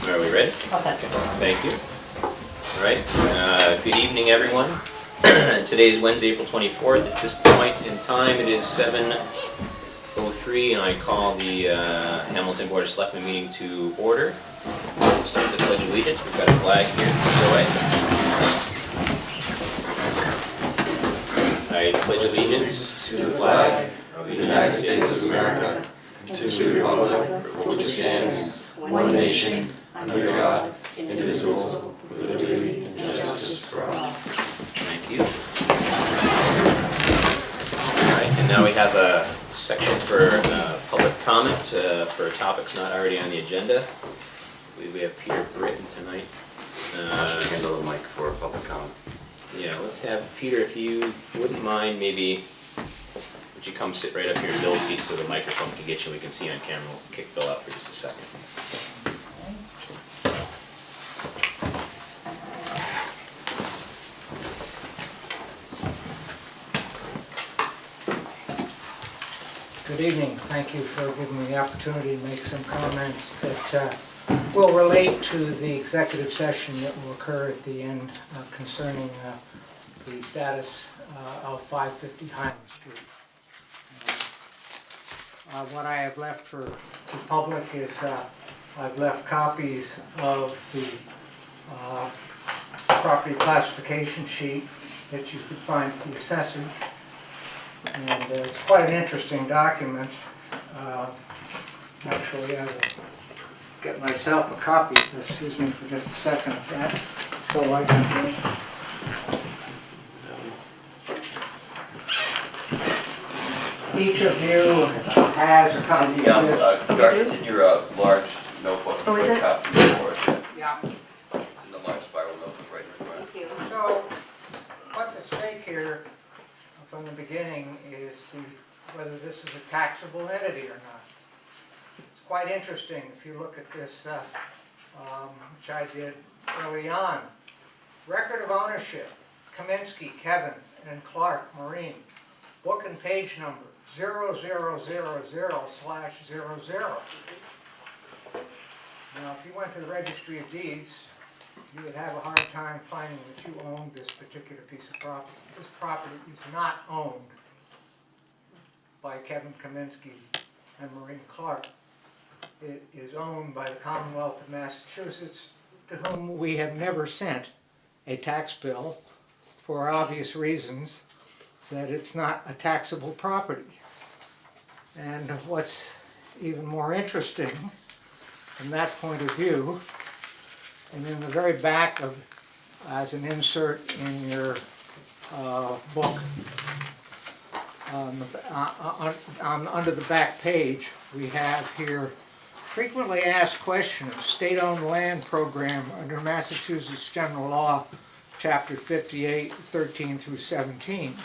Are we ready? I'll second. Thank you. All right. Good evening, everyone. Today is Wednesday, April 24th. At this point in time, it is 7:03, and I call the Hamilton Board of Selectmen meeting to order. We'll start the Pledge of Allegiance. We've got a flag here. I pledge allegiance to the flag of the United States of America, and to the republic for which it stands, one nation, under God, indivisible, with liberty and justice for all. Thank you. All right, and now we have a section for public comment for topics not already on the agenda. We have Peter Britton tonight. Handle the mic for public comment. Yeah, let's have Peter, if you wouldn't mind, maybe would you come sit right up here in Bill's seat so the microphone can get you and we can see you on camera. We'll kick Bill out for just a second. Good evening. Thank you for giving me the opportunity to make some comments that will relate to the executive session that will occur at the end concerning the status of 550 Highland Street. What I have left for the public is I've left copies of the property classification sheet that you could find at the assessor. And it's quite an interesting document. Actually, I will get myself a copy of this. Excuse me for just a second of that. So I can see. Each of you has a copy of this. It's in your large notebook. Oh, is it? Yeah. It's in the large spiral notebook right in front. Thank you. So what's at stake here from the beginning is whether this is a taxable entity or not. It's quite interesting if you look at this, which I did early on. Record of ownership, Kaminsky, Kevin, and Clark, Maureen. Book and page number, 0000/00. Now, if you went to the Registry of Deeds, you would have a hard time finding that you owned this particular piece of property. This property is not owned by Kevin Kaminsky and Maureen Clark. It is owned by the Commonwealth of Massachusetts, to whom we have never sent a tax bill for obvious reasons that it's not a taxable property. And what's even more interesting from that point of view, and in the very back of, as an insert in your book, under the back page, we have here frequently asked questions, state-owned land program under Massachusetts General Law, Chapter 58, 13 through 17,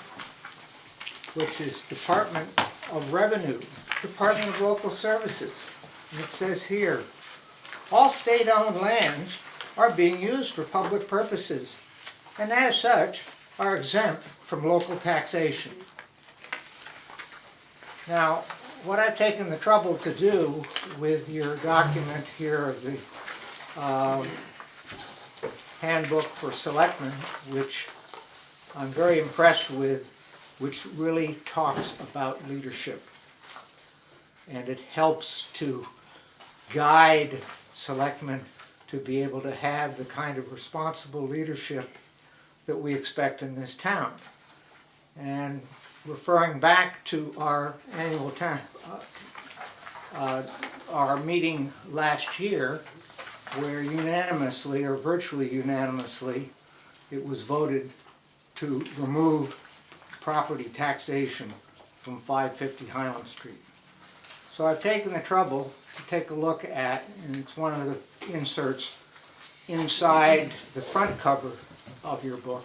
which is Department of Revenue, Department of Local Services. And it says here, all state-owned lands are being used for public purposes, and as such are exempt from local taxation. Now, what I've taken the trouble to do with your document here of the handbook for selectmen, which I'm very impressed with, which really talks about leadership. And it helps to guide selectmen to be able to have the kind of responsible leadership that we expect in this town. And referring back to our annual our meeting last year, where unanimously or virtually unanimously it was voted to remove property taxation from 550 Highland Street. So I've taken the trouble to take a look at, and it's one of the inserts inside the front cover of your book,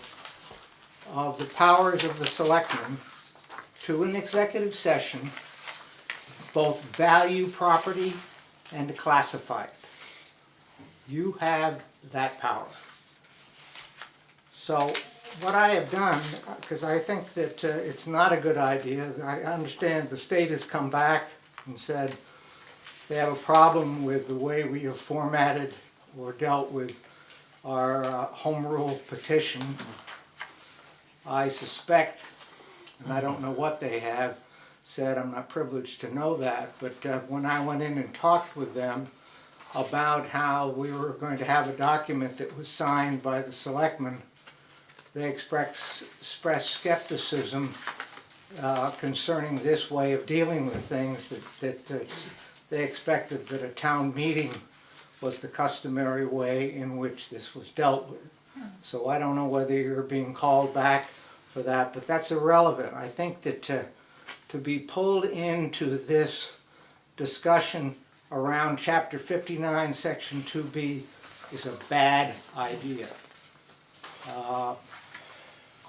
of the powers of the selectmen to an executive session both value property and to classify it. You have that power. So what I have done, because I think that it's not a good idea, I understand the state has come back and said they have a problem with the way we have formatted or dealt with our home rule petition. I suspect, and I don't know what they have said, I'm not privileged to know that, but when I went in and talked with them about how we were going to have a document that was signed by the selectmen, they expressed skepticism concerning this way of dealing with things, that they expected that a town meeting was the customary way in which this was dealt with. So I don't know whether you're being called back for that, but that's irrelevant. I think that to be pulled into this discussion around Chapter 59, Section 2B is a bad idea. Go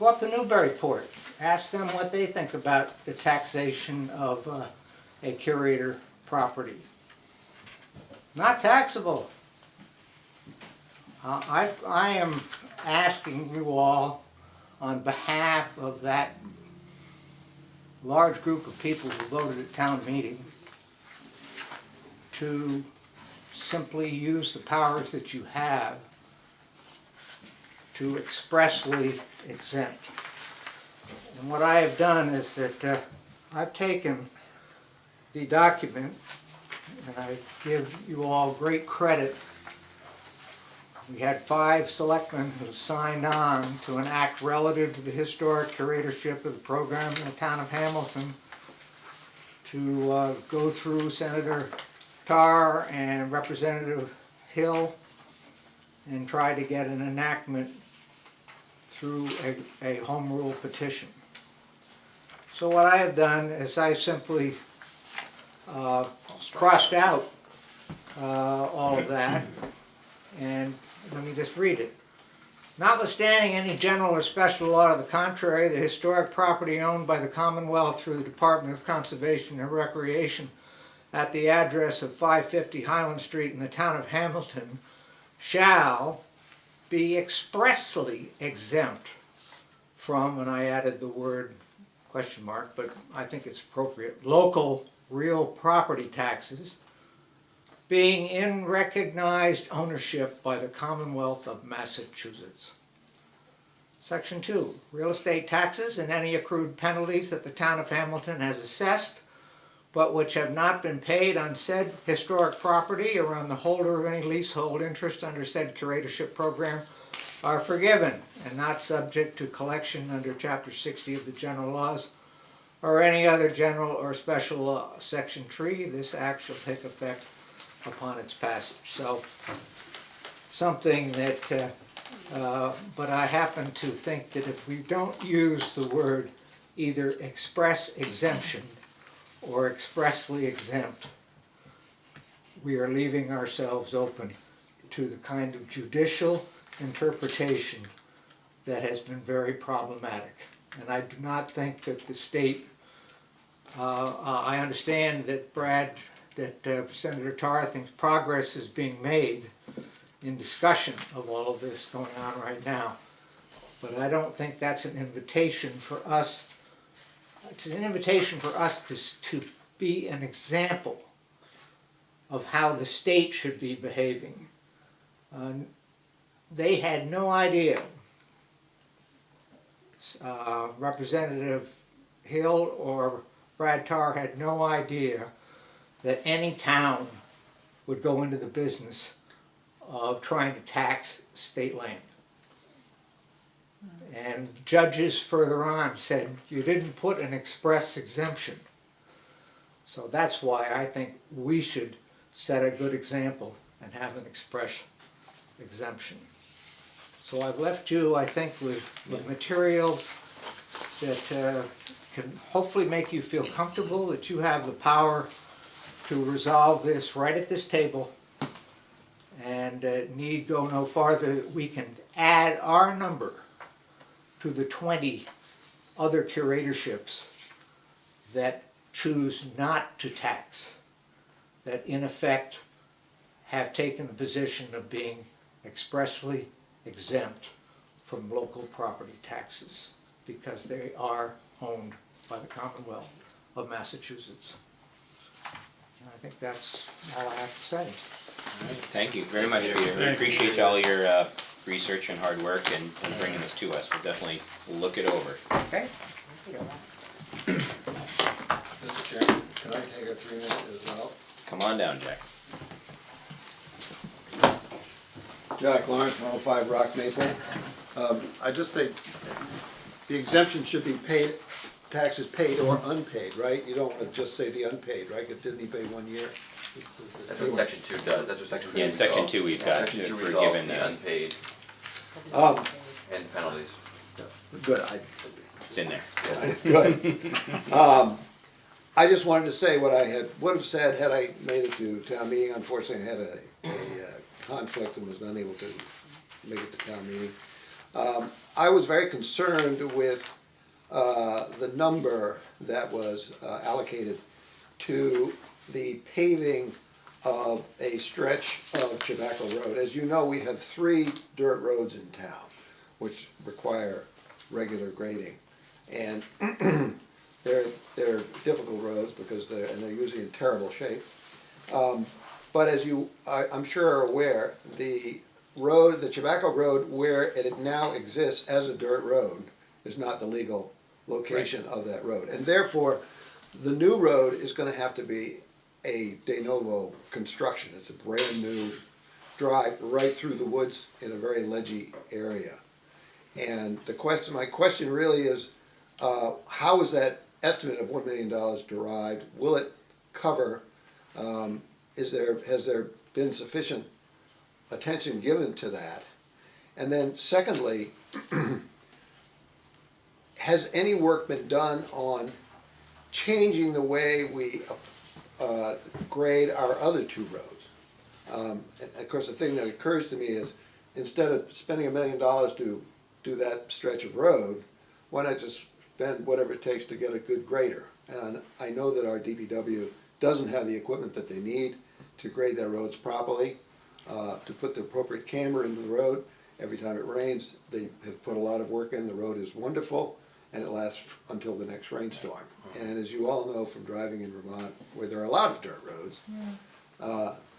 up to Newburyport. Ask them what they think about the taxation of a curator property. Not taxable. I am asking you all on behalf of that large group of people who voted at town meeting to simply use the powers that you have to expressly exempt. And what I have done is that I've taken the document, and I give you all great credit. We had 5 selectmen who signed on to an act relative to the historic curatorship of the program in the town of Hamilton to go through Senator Tarr and Representative Hill and try to get an enactment through a home rule petition. So what I have done is I simply crossed out all of that, and let me just read it. Notwithstanding any general or special law to the contrary, the historic property owned by the Commonwealth through the Department of Conservation and Recreation at the address of 550 Highland Street in the town of Hamilton shall be expressly exempt from, and I added the word question mark, but I think it's appropriate, local real property taxes, being in recognized ownership by the Commonwealth of Massachusetts. Section 2, real estate taxes and any accrued penalties that the town of Hamilton has assessed, but which have not been paid on said historic property or on the holder of any leasehold interest under said curatorship program are forgiven and not subject to collection under Chapter 60 of the general laws or any other general or special law. Section 3, this act shall take effect upon its passage. So something that, but I happen to think that if we don't use the word either express exemption or expressly exempt, we are leaving ourselves open to the kind of judicial interpretation that has been very problematic. And I do not think that the state, I understand that Senator Tarr thinks progress is being made in discussion of all of this going on right now. But I don't think that's an invitation for us. It's an invitation for us to be an example of how the state should be behaving. They had no idea. Representative Hill or Brad Tarr had no idea that any town would go into the business of trying to tax state land. And judges further on said, you didn't put an express exemption. So that's why I think we should set a good example and have an express exemption. So I've left you, I think, with materials that can hopefully make you feel comfortable that you have the power to resolve this right at this table, and need go no farther. We can add our number to the 20 other curatorships that choose not to tax, that in effect have taken the position of being expressly exempt from local property taxes because they are owned by the Commonwealth of Massachusetts. I think that's all I have to say. All right, thank you very much, Peter. We appreciate all your research and hard work and bringing this to us. We'll definitely look it over. Okay? Mr. Chairman, can I take a 3 minute as well? Come on down, Jack. Jack Lawrence, 105 Rock Maple. I just think the exemption should be paid, taxes paid or unpaid, right? You don't want to just say the unpaid, right? Because didn't he pay 1 year? That's what section 2 does, that's what section 2 Yeah, in section resolves. 2 we've got Section 2 forgiven resolves the unpaid Um, and penalties. Good, It's in there. good. I just wanted to say what I would have said had I made it to town meeting. Unfortunately, I had a conflict and was unable to make it to town meeting. I was very concerned with the number that was allocated to the paving of a stretch of Tobacco Road. As you know, we have 3 dirt roads in town, which require regular grading. And they're difficult roads because they're usually in terrible shape. But as I'm sure are aware, the Tobacco Road, where it now exists as a dirt road, is not the legal location of that road. And therefore, the new road is gonna have to be a de novo construction. It's a brand new drive right through the woods in a very ledgy area. And my question really is, how is that estimate of $1 million derived? Will it cover, has there been sufficient attention given to that? And then secondly, has any work been done on changing the way we grade our other 2 roads? And of course, the thing that occurs to me is, instead of spending $1 million to do that stretch of road, why not just spend whatever it takes to get a good grader? And I know that our DPW doesn't have the equipment that they need to grade their roads properly, to put the appropriate camber into the road. Every time it rains, they have put a lot of work in. The road is wonderful, and it lasts until the next rainstorm. And as you all know from driving in Vermont, where there are a lot of dirt roads,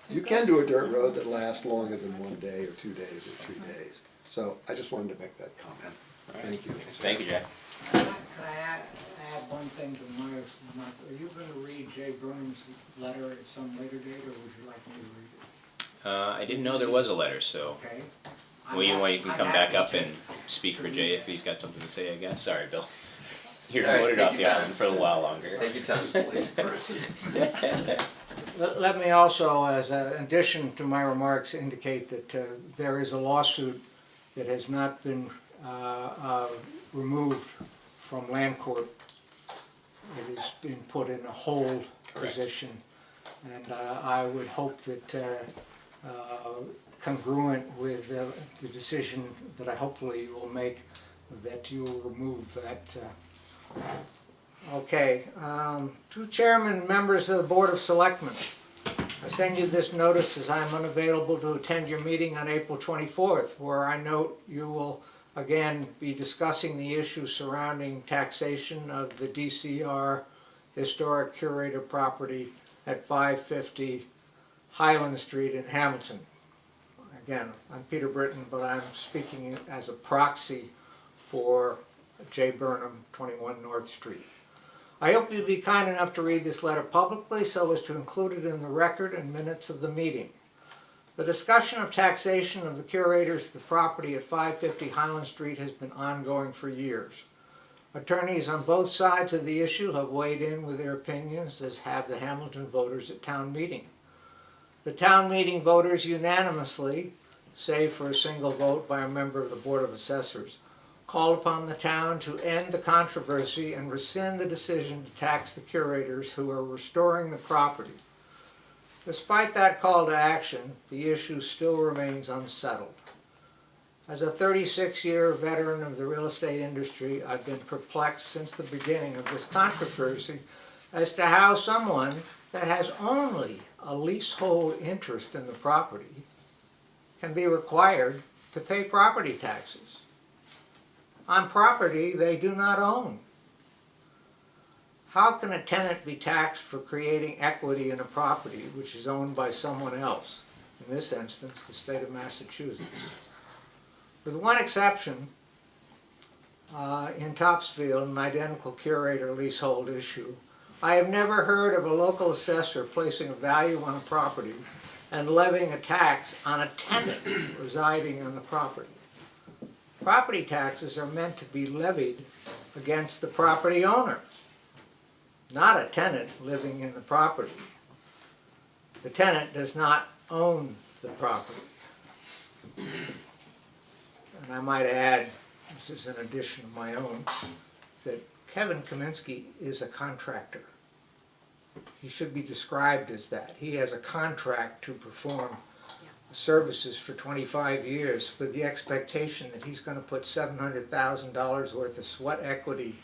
you can do a dirt road that lasts longer than 1 day or 2 days or 3 days. So I just wanted to make that comment. Thank you. Thank you, Jack. Can I add one thing to my remark? Are you going to read Jay Burnham's letter at some later date, or would you like me to read it? I didn't know there was a letter, so Okay. well, you can I'm come back happy up to. and speak for Jay if he's got something to say, I guess. Sorry, Bill. You're Sorry, voted take off your the time. island for a while longer. Take your time. Let me also, as an addition to my remarks, indicate that there is a lawsuit that has not been removed from land court. It has been put in a hold position, and I would hope that congruent with the decision that I hopefully will make, that you will remove that. Okay, to chairman, members of the Board of Selectmen, I send you this notice as I am unavailable to attend your meeting on April 24th, where I note you will again be discussing the issues surrounding taxation of the DCR historic curator property at 550 Highland Street in Hamilton. Again, I'm Peter Britton, but I'm speaking as a proxy for J. Burnham, 21 North Street. I hope you'll be kind enough to read this letter publicly so as to include it in the record and minutes of the meeting. The discussion of taxation of the curators of the property at 550 Highland Street has been ongoing for years. Attorneys on both sides of the issue have weighed in with their opinions, as have the Hamilton voters at town meeting. The town meeting voters unanimously, save for a single vote by a member of the Board of Assessors, called upon the town to end the controversy and rescind the decision to tax the curators who are restoring the property. Despite that call to action, the issue still remains unsettled. As a 36-year veteran of the real estate industry, I've been perplexed since the beginning of this controversy as to how someone that has only a leasehold interest in the property can be required to pay property taxes on property they do not own. How can a tenant be taxed for creating equity in a property which is owned by someone else? In this instance, the state of Massachusetts. With one exception, in Topsfield, an identical curator leasehold issue, I have never heard of a local assessor placing a value on a property and levying a tax on a tenant residing on the property. Property taxes are meant to be levied against the property owner, not a tenant living in the property. The tenant does not own the property. And I might add, this is an addition of my own, that Kevin Kaminsky is a contractor. He should be described as that. He has a contract to perform services for 25 years with the expectation that he's going to put $700,000 worth of sweat equity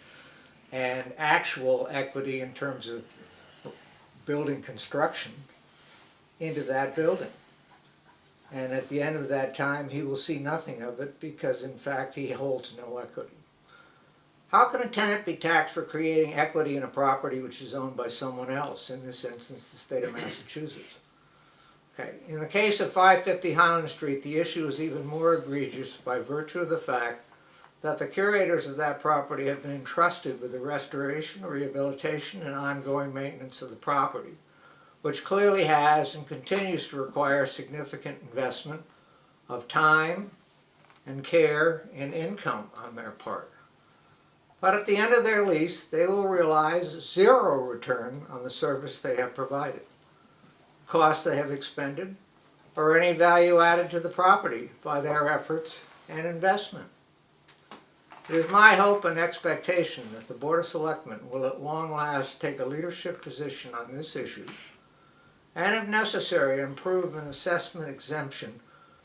and actual equity in terms of building construction into that building. And at the end of that time, he will see nothing of it because, in fact, he holds no equity. How can a tenant be taxed for creating equity in a property which is owned by someone else, in this instance, the state of Massachusetts? Okay. In the case of 550 Highland Street, the issue is even more egregious by virtue of the fact that the curators of that property have been entrusted with the restoration, rehabilitation, and ongoing maintenance of the property, which clearly has and continues to require significant investment of time and care and income on their part. But at the end of their lease, they will realize zero return on the service they have provided, costs they have expended, or any value added to the property by their efforts and investment. It is my hope and expectation that the Board of Selectmen will at long last take a leadership position on this issue and, if necessary, improve an assessment exemption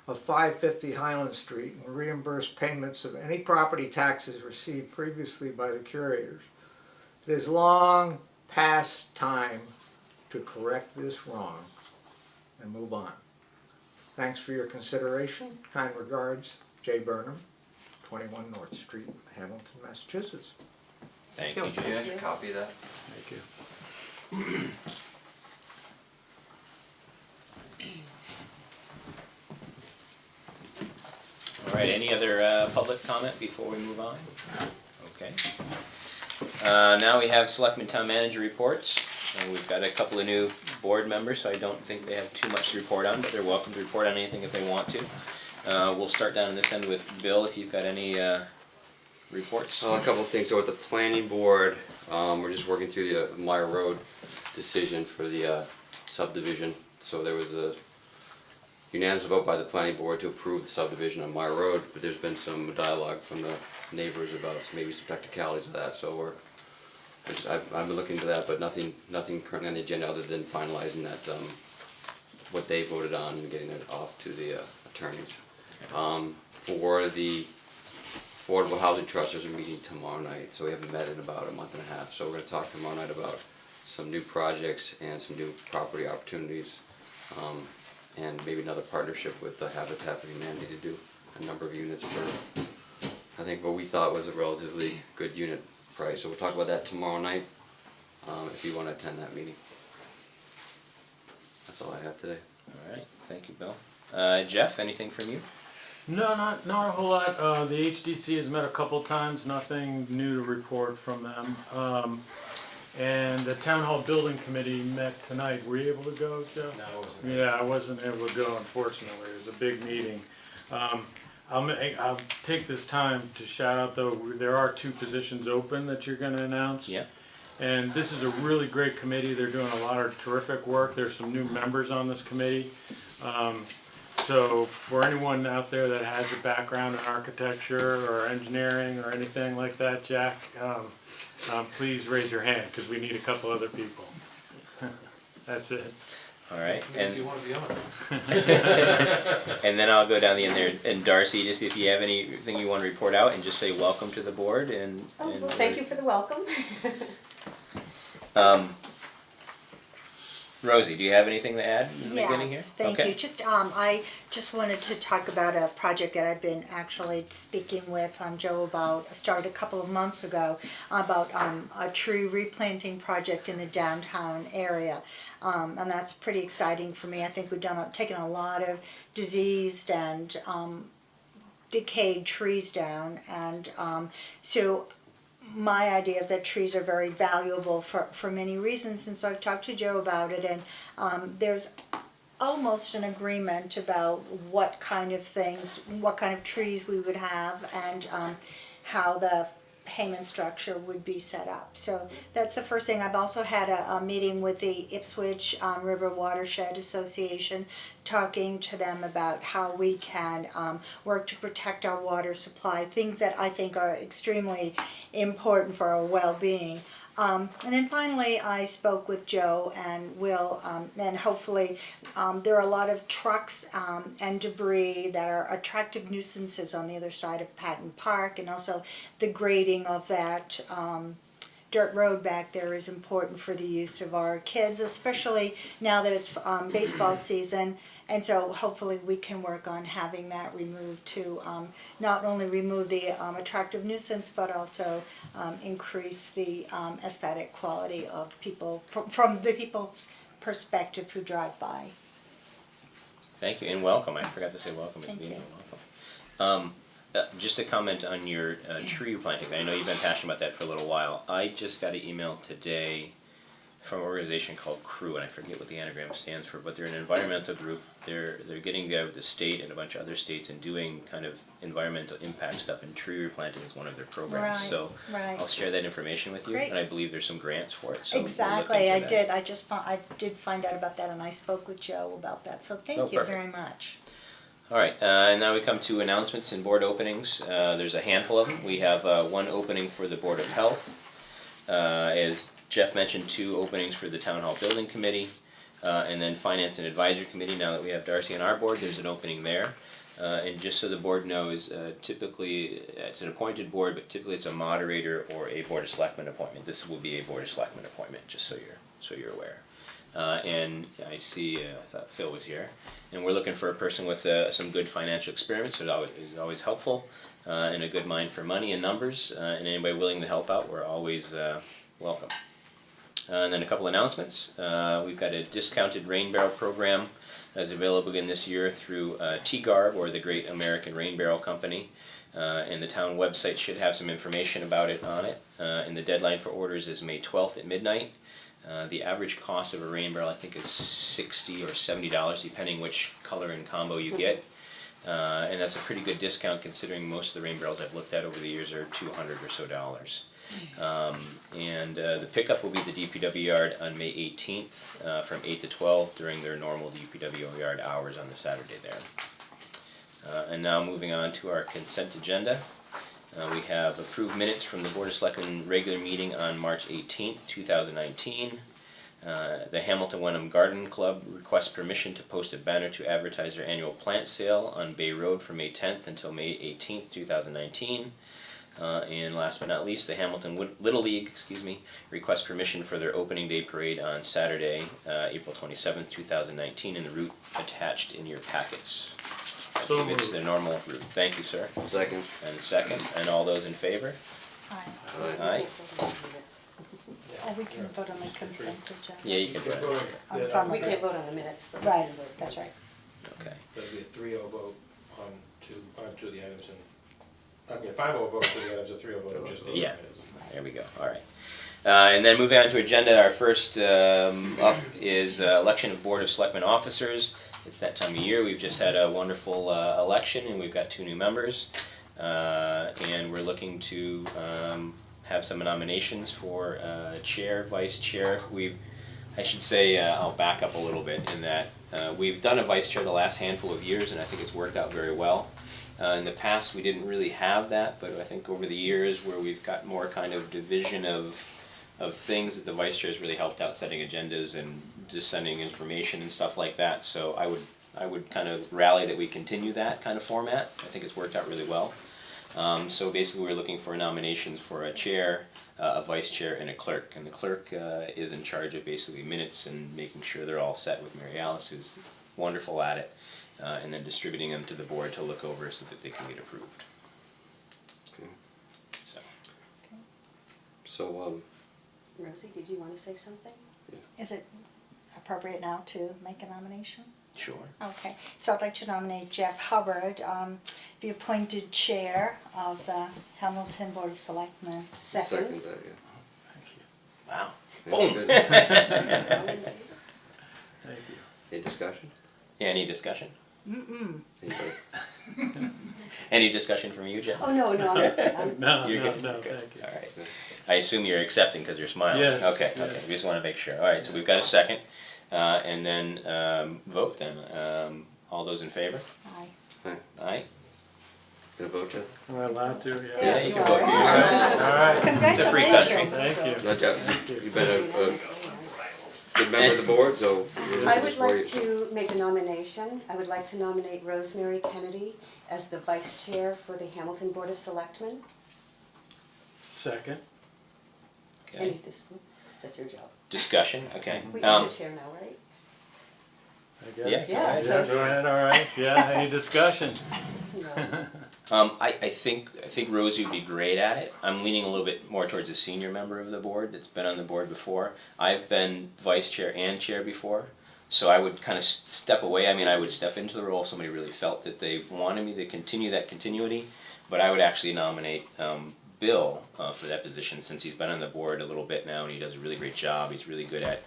of 550 Highland Street and reimburse payments of any property taxes received previously by the curators. It is long past time to correct this wrong and move on. Thanks for your consideration. Kind regards, Jay Burnham, 21 North Street, Hamilton, Massachusetts. Thank you, Can Jay. you actually copy that? Thank you. All right, any other public comment before we move on? Okay. Now we have Selectmen Town Manager reports. And we've got a couple of new board members, so I don't think they have too much to report on, but they're welcome to report on anything if they want to. We'll start down this end with Bill, if you've got any reports. A couple of things. So with the planning board, we're just working through the Meyer Road decision for the subdivision. So there was a unanimous vote by the planning board to approve the subdivision on Meyer Road, but there's been some dialogue from the neighbors about maybe some technicalities of that. So I've been looking into that, but nothing currently on the agenda other than finalizing that what they voted on and getting it off to the attorneys. For the Affordable Housing Trust, there's a meeting tomorrow night, so we haven't met in about a month and a half. So we're going to talk tomorrow night about some new projects and some new property opportunities, and maybe another partnership with Habitat for Humanity to do a number of units for, I think, what we thought was a relatively good unit price. So we'll talk about that tomorrow night, if you want to attend that meeting. That's all I have today. All right, thank you, Bill. Jeff, anything from you? No, not a whole lot. The HDC has met a couple times, nothing new to report from them. And the Town Hall Building Committee met tonight. Were you able to go, Jeff? No, I wasn't. Yeah, I wasn't able to go, unfortunately. It was a big meeting. I'll take this time to shout out, though, there are 2 positions open that you're going to announce. Yeah. And this is a really great committee. They're doing a lot of terrific work. There's some new members on this committee. So for anyone out there that has a background in architecture or engineering or anything like that, Jack, please raise your hand because we need a couple other people. That's it. All right, If you want to be on it. and then I'll go down the end there, and Darcy, just if you have anything you want to report out, and just say welcome to the board, and. Oh, well, thank you for the welcome. Rosie, do you have anything to add in the beginning here? Yes, thank Okay. you. I just wanted to talk about a project that I've been actually speaking with Joe about. I started a couple of months ago about a tree replanting project in the downtown area. And that's pretty exciting for me. I think we've taken a lot of diseased and decayed trees down, and so my idea is that trees are very valuable for many reasons, and so I've talked to Joe about it, and there's almost an agreement about what kind of trees we would have, and how the payment structure would be set up. So that's the first thing. I've also had a meeting with the Ipswich River Watershed Association, talking to them about how we can work to protect our water supply, things that I think are extremely important for our well-being. And then finally, I spoke with Joe and Will, and hopefully there are a lot of trucks and debris that are attractive nuisances on the other side of Patton Park, and also the grading of that dirt road back there is important for the use of our kids, especially now that it's baseball season. And so hopefully we can work on having that removed to not only remove the attractive nuisance, but also increase the aesthetic quality of people, from the people's perspective who drive by. Thank you, and welcome. I forgot to say welcome. Thank you. Welcome. Just a comment on your tree planting. I know you've been passionate about that for a little while. I just got an email today from an organization called CREW, and I forget what the anagram stands for, but they're an environmental group. They're getting together with the state and a bunch of other states and doing kind of environmental impact stuff, and tree replanting is one of their programs. Right, So right. I'll share that information with you, Great. and I believe there's some grants for it. So we'll look Exactly, into I that. did. I did find out about that, and I spoke with Joe about that. So thank you perfect. very much. All right, and now we come to announcements and board openings. There's a handful of them. We have one opening for the Board of Health. As Jeff mentioned, 2 openings for the Town Hall Building Committee, and then Finance and Advisory Committee. Now that we have Darcy on our board, there's an opening there. And just so the board knows, typically it's an appointed board, but typically it's a moderator or a Board of Selectmen appointment. This will be a Board of Selectmen appointment, just so you're aware. And I see, I thought Phil was here, and we're looking for a person with some good financial experience. So it is always helpful, and a good mind for money and numbers. And anybody willing to help out, we're always welcome. And then a couple announcements. We've got a discounted rain barrel program that's available again this year through TGARB, or the Great American Rain Barrel Company. And the town website should have some information about it on it. And the deadline for orders is May 12th at midnight. The average cost of a rain barrel, I think, is $60 or $70, depending which color and combo you get. And that's a pretty good discount, considering most of the rain barrels I've looked at over the years are $200 or so. And the pickup will be the DPW yard on May 18th from 8 to 12 during their normal DPW yard hours on the Saturday there. And now moving on to our consent agenda. We have approved minutes from the Board of Selectmen regular meeting on March 18th, 2019. The Hamilton Wenham Garden Club requests permission to post a banner to advertise their annual plant sale on Bay Road from May 10th until May 18th, 2019. And last but not least, the Hamilton Little League, requests permission for their opening day parade on Saturday, April 27th, 2019, and the route attached in your packets. I So believe it's moved. the normal route. Thank you, sir. Second. And a second, and all those in favor? Aye. Aye. Oh, we can vote on the consent agenda. Yeah, you can do it. On some of We it. can't vote on the minutes, but we Right, can vote. that's right. Okay. That'd be a 3-0 vote on two of the items, and, I mean, a 5-0 vote for the items, a 3-0 vote on just the Yeah. items. There we go. All right. And then moving on to agenda, our first up is election of Board of Selectmen officers. It's that time of year. We've just had a wonderful election, and we've got 2 new members. And we're looking to have some nominations for chair, vice chair. I should say, I'll back up a little bit in that we've done a vice chair the last handful of years, and I think it's worked out very well. In the past, we didn't really have that, but I think over the years where we've got more kind of division of things, that the vice chair has really helped out setting agendas and dissenting information and stuff like that. So I would kind of rally that we continue that kind of format. I think it's worked out really well. So basically, we're looking for nominations for a chair, a vice chair, and a clerk. And the clerk is in charge of basically minutes and making sure they're all set with Mary Alice, who's wonderful at it, and then distributing them to the board to look over so that they can get approved. Okay. So, So, Rosie, did you want to say something? Is it appropriate now to make a nomination? sure. Okay, so I'd like to nominate Jeff Hubbard, be appointed chair of the Hamilton Board of Selectmen. second Second. that, yeah. Wow. Yeah, Boom. good. Thank you. Any discussion? Yeah, any discussion? Anybody? Any discussion from you, Jeff? Oh, no, I'm No, You're no, good? no, Good. thank you. All right. I assume you're accepting because you're smiling. Yes, Okay, yes. okay. We just want to make sure. All right, so we've got a second, and then vote then. All those in favor? Aye. Aye? Gonna vote, Jeff? Am I allowed to? Yeah, Yeah. you can vote for yourself. All right, It's a free country. Congratulations. thank you. No, Jeff, you've been a good member of the board, so. I would like to make a nomination. I would like to nominate Rosemary Kennedy as the vice chair for the Hamilton Board of Selectmen. Second. Any Okay. that's your job. Discussion, okay. We have the chair now, right? I guess. Yeah, Yeah, Yeah, so- go ahead, all right, yeah, any discussion? No. I think Rosie would be great at it. I'm leaning a little bit more towards a senior member of the board that's been on the board before. I've been vice chair and chair before, so I would kind of step away. I mean, I would step into the role if somebody really felt that they wanted me to continue that continuity, but I would actually nominate Bill for that position since he's been on the board a little bit now and he does a really great job. He's really good at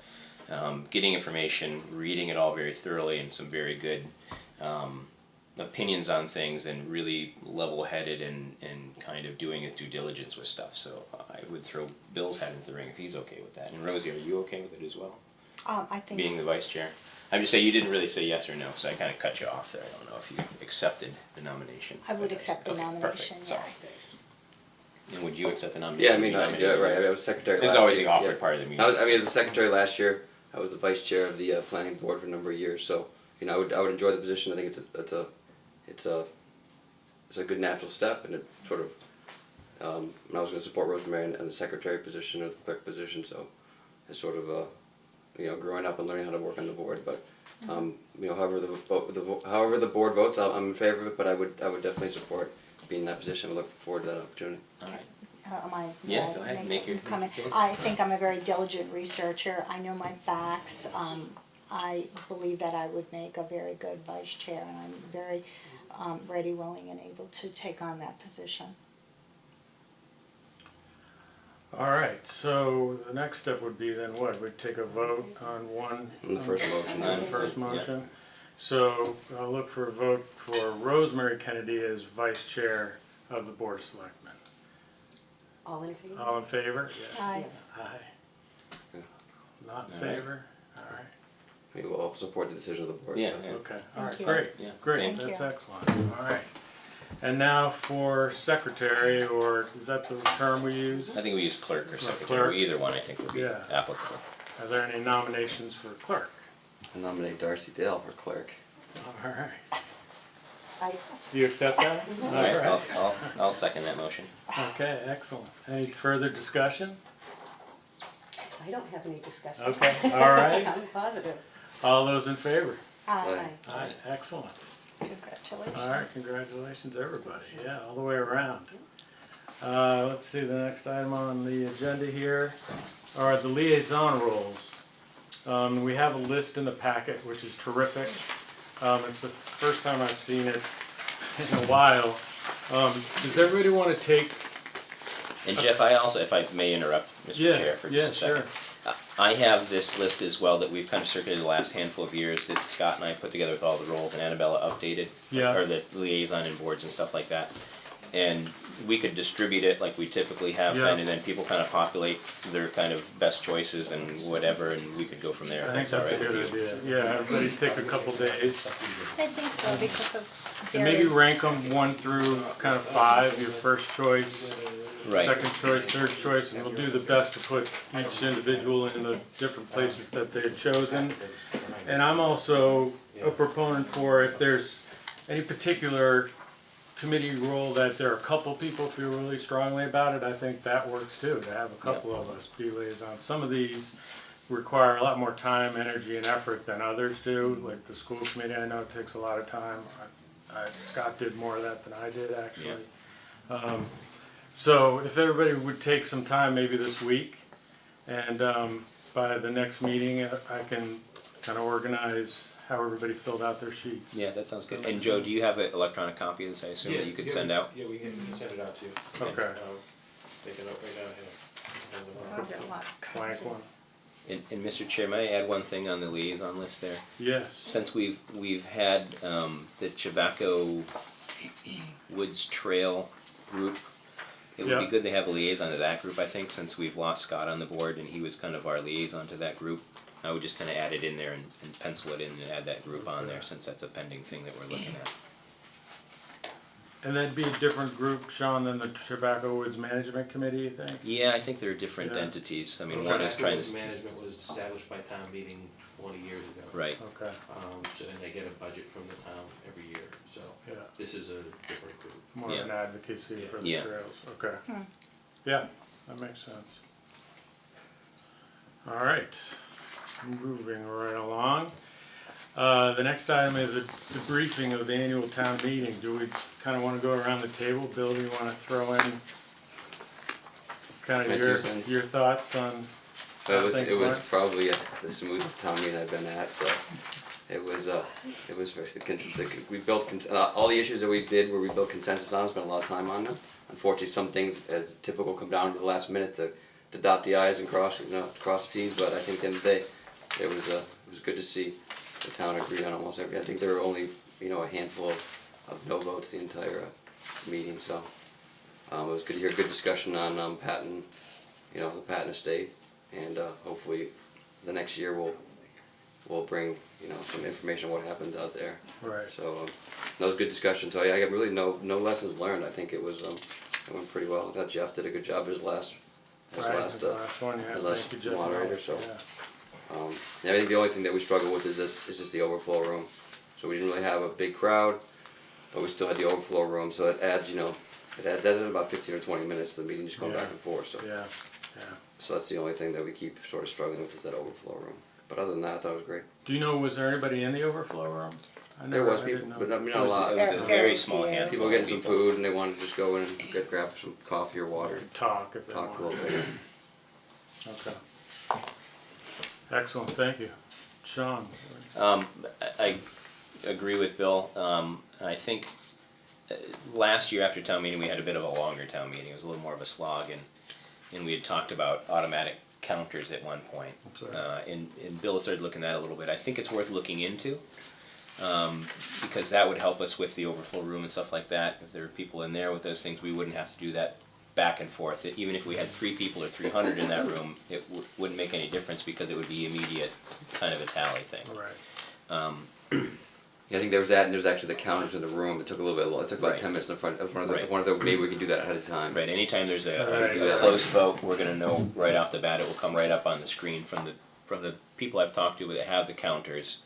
getting information, reading it all very thoroughly, and some very good opinions on things, and really level-headed and kind of doing his due diligence with stuff. So I would throw Bill's hat into the ring if he's okay with that. And Rosie, are you okay with it as well? I think. Being the vice chair? I'm just saying you didn't really say yes or no, so I kind of cut you off there. I don't know if you accepted the nomination. I would accept the Okay, nomination, perfect. Sorry. yes. And would you accept the Yeah, nomination? I mean, You yeah, nominated right, me. I was secretary This is last always the year, awkward yeah. part of the meeting. I mean, as a secretary last year, I was the vice chair of the planning board for a number of years, so, you know, I would enjoy the position. I think it's a good natural step, and it sort of, and I was gonna support Rosemary in the secretary position or the clerk position, so it's sort of, you know, growing up and learning how to work on the board, but, you know, however the board votes, I'm in favor of it, but I would definitely support being in that position. I look forward to that opportunity. All right. May Yeah, I go ahead, make make your a comment? case. I think I'm a very diligent researcher, I know my facts, I believe that I would make a very good vice chair, and I'm very ready, willing, and able to take on that position. All right, so the next step would be then what? We'd take a vote on one. On the first motion. On the first Yeah. motion. So I'll look for a vote for Rosemary Kennedy as vice chair of the Board of Selectmen. All in favor? All in favor? Yes. Aye. Yes. Aye. Yeah. Not in All right. favor? All right, We will all support the decision of the board. Yeah, so. yeah. okay, all right, Thank you. great, Yeah, great, same. Thank that's you. excellent, all right. And now for secretary, or is that the term we use? I think we use clerk or secretary. clerk. Either one I think would be Yeah. applicable. Are there any nominations for clerk? I nominate Darcy Dale for clerk. All right, I accept. do you accept that? All right, right. I'll second that motion. Okay, excellent. Any further discussion? I don't have any discussion. Okay, all right. I'm positive. All those in favor? Aye. Aye, excellent. Congratulations. All right, congratulations, everybody. Yeah, all the way around. Let's see, the next item on the agenda here are the liaison roles. We have a list in the packet, which is terrific. It's the first time I've seen it in a while. Does everybody want to take? And Jeff, I also, if I may interrupt, Mr. Chair, for just a second. I have this list as well that we've kind of circulated the last handful of years that Scott and I put together with all the roles and Annabella updated. Yeah. Or the liaison and boards and stuff like that. And we could distribute it like we typically have Yeah. been, and then people kind of populate their kind of best choices and whatever, and we could go from there. I think if that's that's a all right good with you. idea. Yeah, everybody take a couple days. I think so, because it's And very. maybe rank them 1 through kind of 5, your first choice, Right. second choice, third choice, and we'll do the best to put each individual in the different places that they've chosen. And I'm also a proponent for if there's any particular committee rule that there are a couple people feel really strongly about it, I think that works too, to have a couple of us be liaisons. Some of these require a lot more time, energy, and effort than others do, like the school committee, I know it takes a lot of time. Scott did more of that than I did, actually. So if everybody would take some time, maybe this week, and by the next meeting, I can kind of organize how everybody filled out their sheets. Yeah, that sounds good. And Joe, do you have an electronic copy of this, I assume, that you could send out? Yeah, we can send it out to you. Okay. Take it out right now here. I'll get a lot of Blank one. copies. And Mr. Chair, may I add one thing on the liaison list there? Yes. Since we've had the Chavaco Woods Trail group, it would be Yeah. good to have a liaison to that group, I think, since we've lost Scott on the board and he was kind of our liaison to that group. I would just kind of add it in there and pencil it in and add that group on there, since that's a pending thing that we're looking at. And that'd be a different group, Sean, than the Tobacco Woods Management Committee, you think? Yeah, I think they're different Yeah. entities. I mean, one is trying to... Management was established by town meeting 20 years ago. Right. Okay, And they get a budget from the town every year, so yeah, this is a different group. more of an advocacy for the Yeah. trails, okay. Yeah, that makes sense. All right, moving right along. The next item is a debriefing of the annual town meeting. Do we kind of want to go around the table? Bill, do you want to throw in kind My of 2 cents. your thoughts on? But how things it was went? probably the smoothest town meeting I've been at, so it was very, we built, all the issues that we did where we built consensus on, spent a lot of time on them. Unfortunately, some things, as typical, come down to the last minute to dot the i's and cross the t's, but I think at the end of the day, it was good to see the town agree on almost everything. I think there were only, a handful of no votes the entire meeting, so it was good to hear a good discussion on Patton, the Patton estate, and hopefully the next year we'll bring some information on what happened out there. Right. So that was a good discussion. So I got really no lessons learned. I think it went pretty well. I thought Jeff did a good job his last Right, his last one, yeah, his last thank you, Jeff. moderator, so. Yeah. I think the only thing that we struggle with is just the overflow room. So we didn't really have a big crowd, but we still had the overflow room. So it adds, it added about 15 or 20 minutes to the meeting just going Yeah. back and forth. So Yeah, yeah. so that's the only thing that we keep sort of struggling with is that overflow room. But other than that, I thought it was great. Do you know, was there anybody in the overflow room? There was I people, didn't know. but not It a was, lot. it was a Very very small few. handful People of getting some people. food and they wanted to just go in and grab some coffee or water. Talk if they Talk a want. little bit. Okay. Excellent, thank you. Sean? I agree with Bill. I think last year after town meeting, we had a bit of a longer town meeting. It was a little more of a slog, and we had talked about automatic counters at one point. Okay. And Bill started looking at that a little bit. I think it's worth looking into, because that would help us with the overflow room and stuff like that. If there were people in there with those things, we wouldn't have to do that back and forth. Even if we had 3 people or 300 in that room, it wouldn't make any difference because it would be immediate kind of a tally thing. Right. Yeah, I think there was that, and there's actually the counters in the room. It took a little bit. It took about Right. 10 minutes in the front. It was Right. one of the maybe we can do that ahead of time. Right, anytime there's Right. a close vote, we're gonna know right off the bat, it will come right up on the screen from the people I've talked to that have the counters.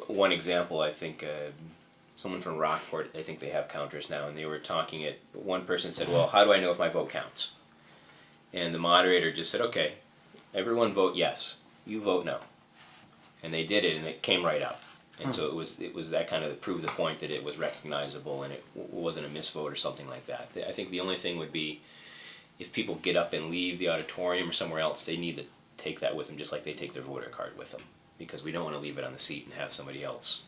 One example, I think, someone from Rockport, I think they have counters now, and they were talking one person said, well, how do I know if my vote counts? And the moderator just said, okay, everyone vote yes, you vote no. And they did it, and it came right up. And so it was that kind of proved the point that it was recognizable and it wasn't a misvote or something like that. I think the only thing would be if people get up and leave the auditorium or somewhere else, they need to take that with them just like they take their voter card with them, because we don't want to leave it on the seat and have somebody else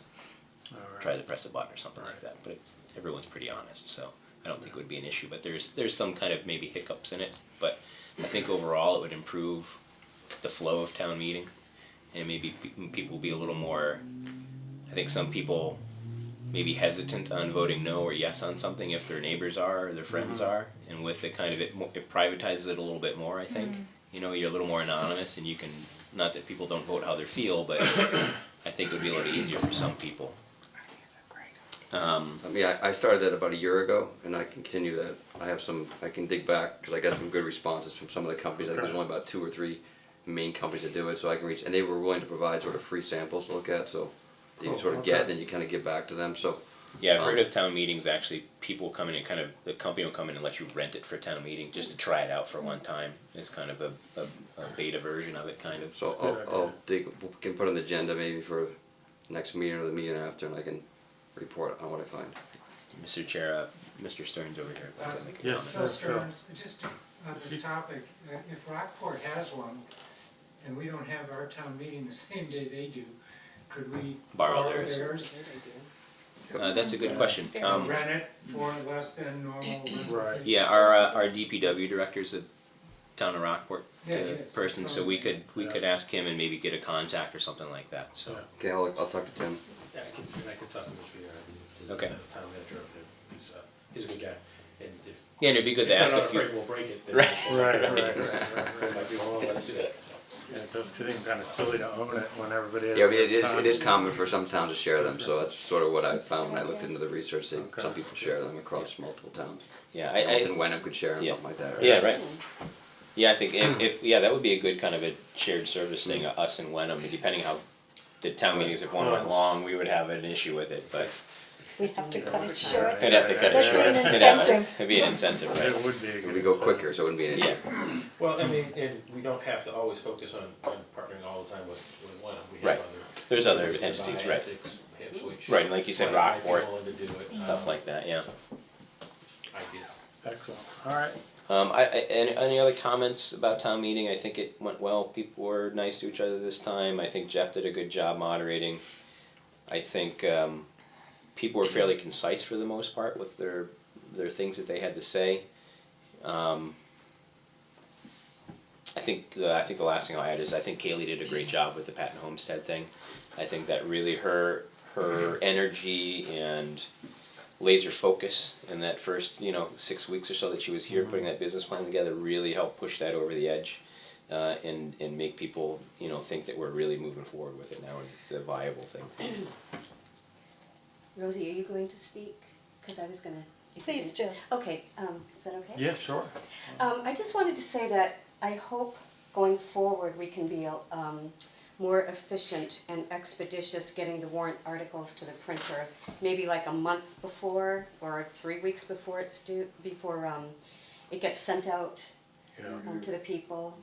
All right. try to press a button or something like that. But everyone's pretty honest, so I don't think it would be an issue. But there's some kind of maybe hiccups in it. But I think overall it would improve the flow of town meeting, and maybe people will be a little more. I think some people may be hesitant on voting no or yes on something if their neighbors are or their friends are, and with it kind of it privatizes it a little bit more. I think you're a little more anonymous, and you can, not that people don't vote how they feel, but I think it would be a little easier for some people. I started that about a year ago, and I can continue that. I can dig back because I got some good responses from some of the companies. I think there's only about 2 or 3 main companies that do it, so I can reach, and they were willing to provide sort of free samples to look at, so you can sort of get, and then you kind of give back to them. So Yeah, I've heard of town meetings, actually, people come in and kind of, the company will come in and let you rent it for town meeting, just to try it out for one time. It's kind of a beta version of it, kind of. So I'll dig, we can put on the agenda maybe for next meeting or the meeting after, and I can report on what I find. Mr. Chair, Mr. Stearns over here. would like to make a Yes. comment. Phil Stearns, just on this topic, if Rockport has one, and we don't have our town meeting the same day they do, could we Borrow borrow theirs. theirs? That's a good question. Rent it for less than normal rental Right. fees? Yeah, our DPW director's a town of Rockport Yeah, he is. person, so we could ask him and maybe get a contact or something like that, so. Okay, I'll talk to Tim. Yeah, I can talk to Mr. Yard, Okay. the town manager up there. He's a good guy, and if Yeah, and it'd be good to they're ask not a few. afraid we'll break it, then Right, it might be wrong, let's do that. Yeah, it does seem kind of silly to own it when everybody has. Yeah, I mean, their time. it is common for some towns to share them, so that's sort of what I found when I looked into the research. Okay. Some people share them across multiple towns. Yeah, Hamilton, Wenham could share them, yeah. something like that, right? Yeah, right. Yeah, I think if yeah, that would be a good kind of a shared service thing, us and Wenham, depending how the town meetings, if one went long, we would have an issue with it, but We'd have to cut it short. I'd have to cut it That'd short. be an It'd have- incentive. It'd be an incentive, right? It would be a It good. would go incentive. quicker, so it wouldn't be an Yeah, issue. Well, I mean, and we don't have to always focus on partnering all the time with Wenham. We have Right. other. There's other nearby, entities, right. Essex, Ipswich. Right, and like you said, might be Rockport, willing to do it. stuff like that, yeah. Ideas. Excellent, all right. Any other comments about town meeting? I think it went well. People were nice to each other this time. I think Jeff did a good job moderating. I think people were fairly concise for the most part with their things that they had to say. I think the last thing I'll add is I think Kaylee did a great job with the Patton Homestead thing. I think that really her energy and laser focus in that first 6 weeks or so that she was here putting that business plan together really helped push that over the edge, and make people think that we're really moving forward with it now and it's a viable thing. Rosie, are you going to speak? Because I was gonna. if you Please didn't- do. Okay, is that okay? Yeah, sure. I just wanted to say that I hope going forward we can be more efficient and expeditious getting the warrant articles to the printer, maybe like a month before or 3 weeks before it's due, before it gets sent out to the people.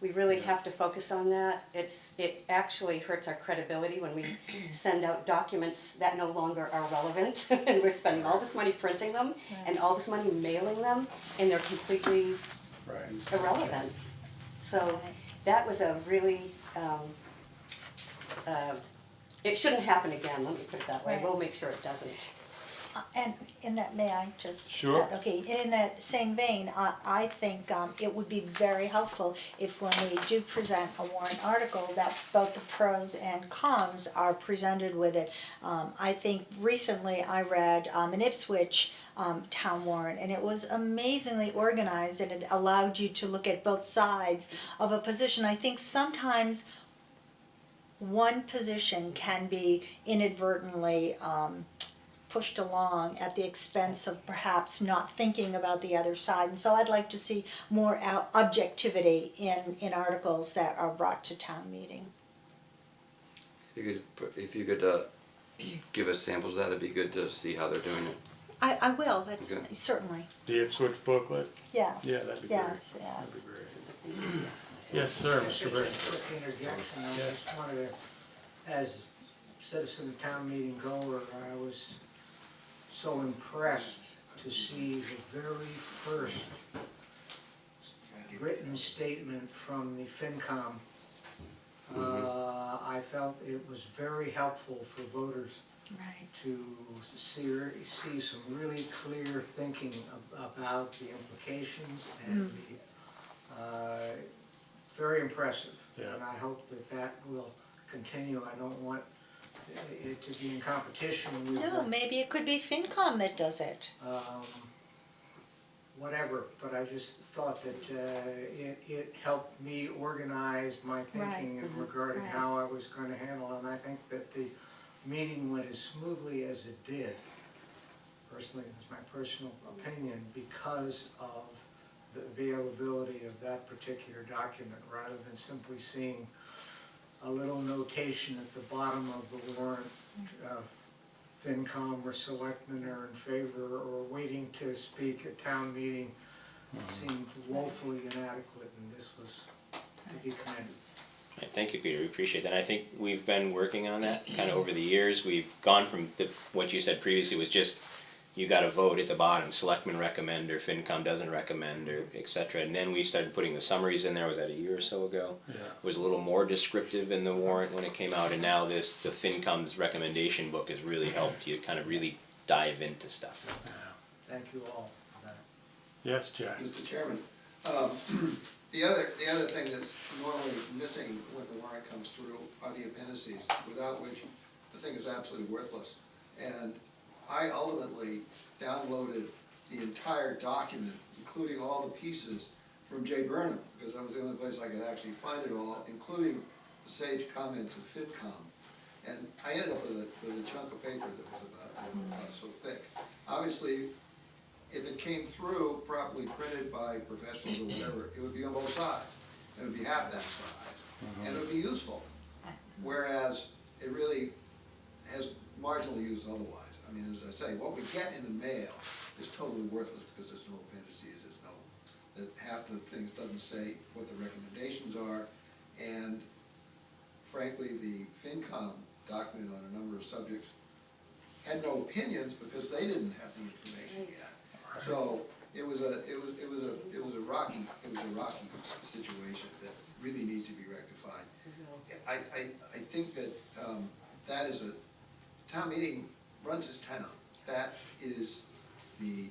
We really have to focus on that. It actually hurts our credibility when we send out documents that no longer are relevant and we're spending all this money printing them and all this money mailing them and they're completely Right. irrelevant. So that was a really, it shouldn't happen again, let me put it that way. Right. We'll make sure it doesn't. And in that, may I just? Sure. Okay, in that same vein, I think it would be very helpful if when we do present a warrant article, that both the pros and cons are presented with it. I think recently I read an Ipswich town warrant, and it was amazingly organized, and it allowed you to look at both sides of a position. I think sometimes one position can be inadvertently pushed along at the expense of perhaps not thinking about the other side. And so I'd like to see more objectivity in articles that are brought to town meeting. If you could give us samples of that, it'd be good to see how they're doing it. I will, that's Okay. certainly, The Ipswich booklet? yes. Yeah, that'd be great. Yes, yes. That'd be great. Yes, sir, Mr. Berry. Just a quick interjection, I just wanted to, as citizen town meeting goer, I was so impressed to see the very first written statement from the FinCom. I felt it was very helpful for voters Right. to see some really clear thinking about the implications and very impressive. Yeah. And I hope that will continue. I don't want it to be in competition with No, maybe it could be FinCom that does it. whatever, but I just thought that it helped me organize my thinking regarding Right. how I was going to handle it, and I think that the meeting went as smoothly as it did. Personally, that's my personal opinion, because of the availability of that particular document, rather than simply seeing a little notation at the bottom of the warrant FinCom or Selectmen are in favor or waiting to speak at town meeting seemed woefully inadequate, and this was to be commended. Right, thank you, Peter, we appreciate that. I think we've been working on that kind of over the years. We've gone from what you said previously was just, you got to vote at the bottom, selectmen recommend or FinCom doesn't recommend or et cetera. And then we started putting the summaries in there, was that a year or so ago? Yeah. It was a little more descriptive in the warrant when it came out, and now the FinCom's recommendation book has really helped you kind of really dive into stuff. Thank you all for that. Yes, Jack? Mr. Chairman, the other thing that's normally missing when the warrant comes through are the appendices, without which the thing is absolutely worthless. And I ultimately downloaded the entire document, including all the pieces, from Jay Burnham, because that was the only place I could actually find it all, including the sage comments of FinCom. And I ended up with a chunk of paper that was about so thick. Obviously, if it came through properly printed by professionals or whatever, it would be on both sides. It would be half that size, and it would be useful. Whereas it really has marginal use otherwise. I mean, as I say, what we get in the mail is totally worthless because there's no appendices, that half the things doesn't say what the recommendations are, and frankly, the FinCom document on a number of subjects had no opinions because they didn't have the information yet. So it was a rocky situation that really needs to be rectified. I think that that is town meeting runs this town. That is the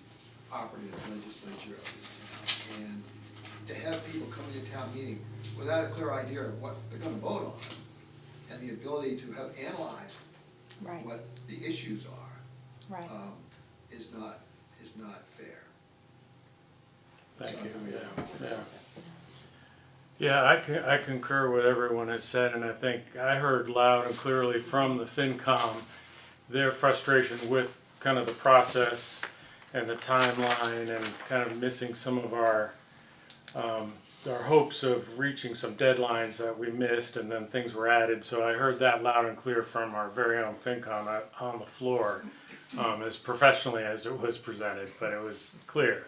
operative legislature of this town. And to have people coming to town meeting without a clear idea of what they're gonna vote on, and the ability to have analyzed Right, what the issues are, right. is not fair. Thank It's you, not the way to go. Yeah, I concur with everyone has said, and I think I heard loud and clearly from the FinCom their frustration with kind of the process and the timeline and kind of missing some of our hopes of reaching some deadlines that we missed, and then things were added. So I heard that loud and clear from our very own FinCom on the floor, as professionally as it was presented, but it was clear.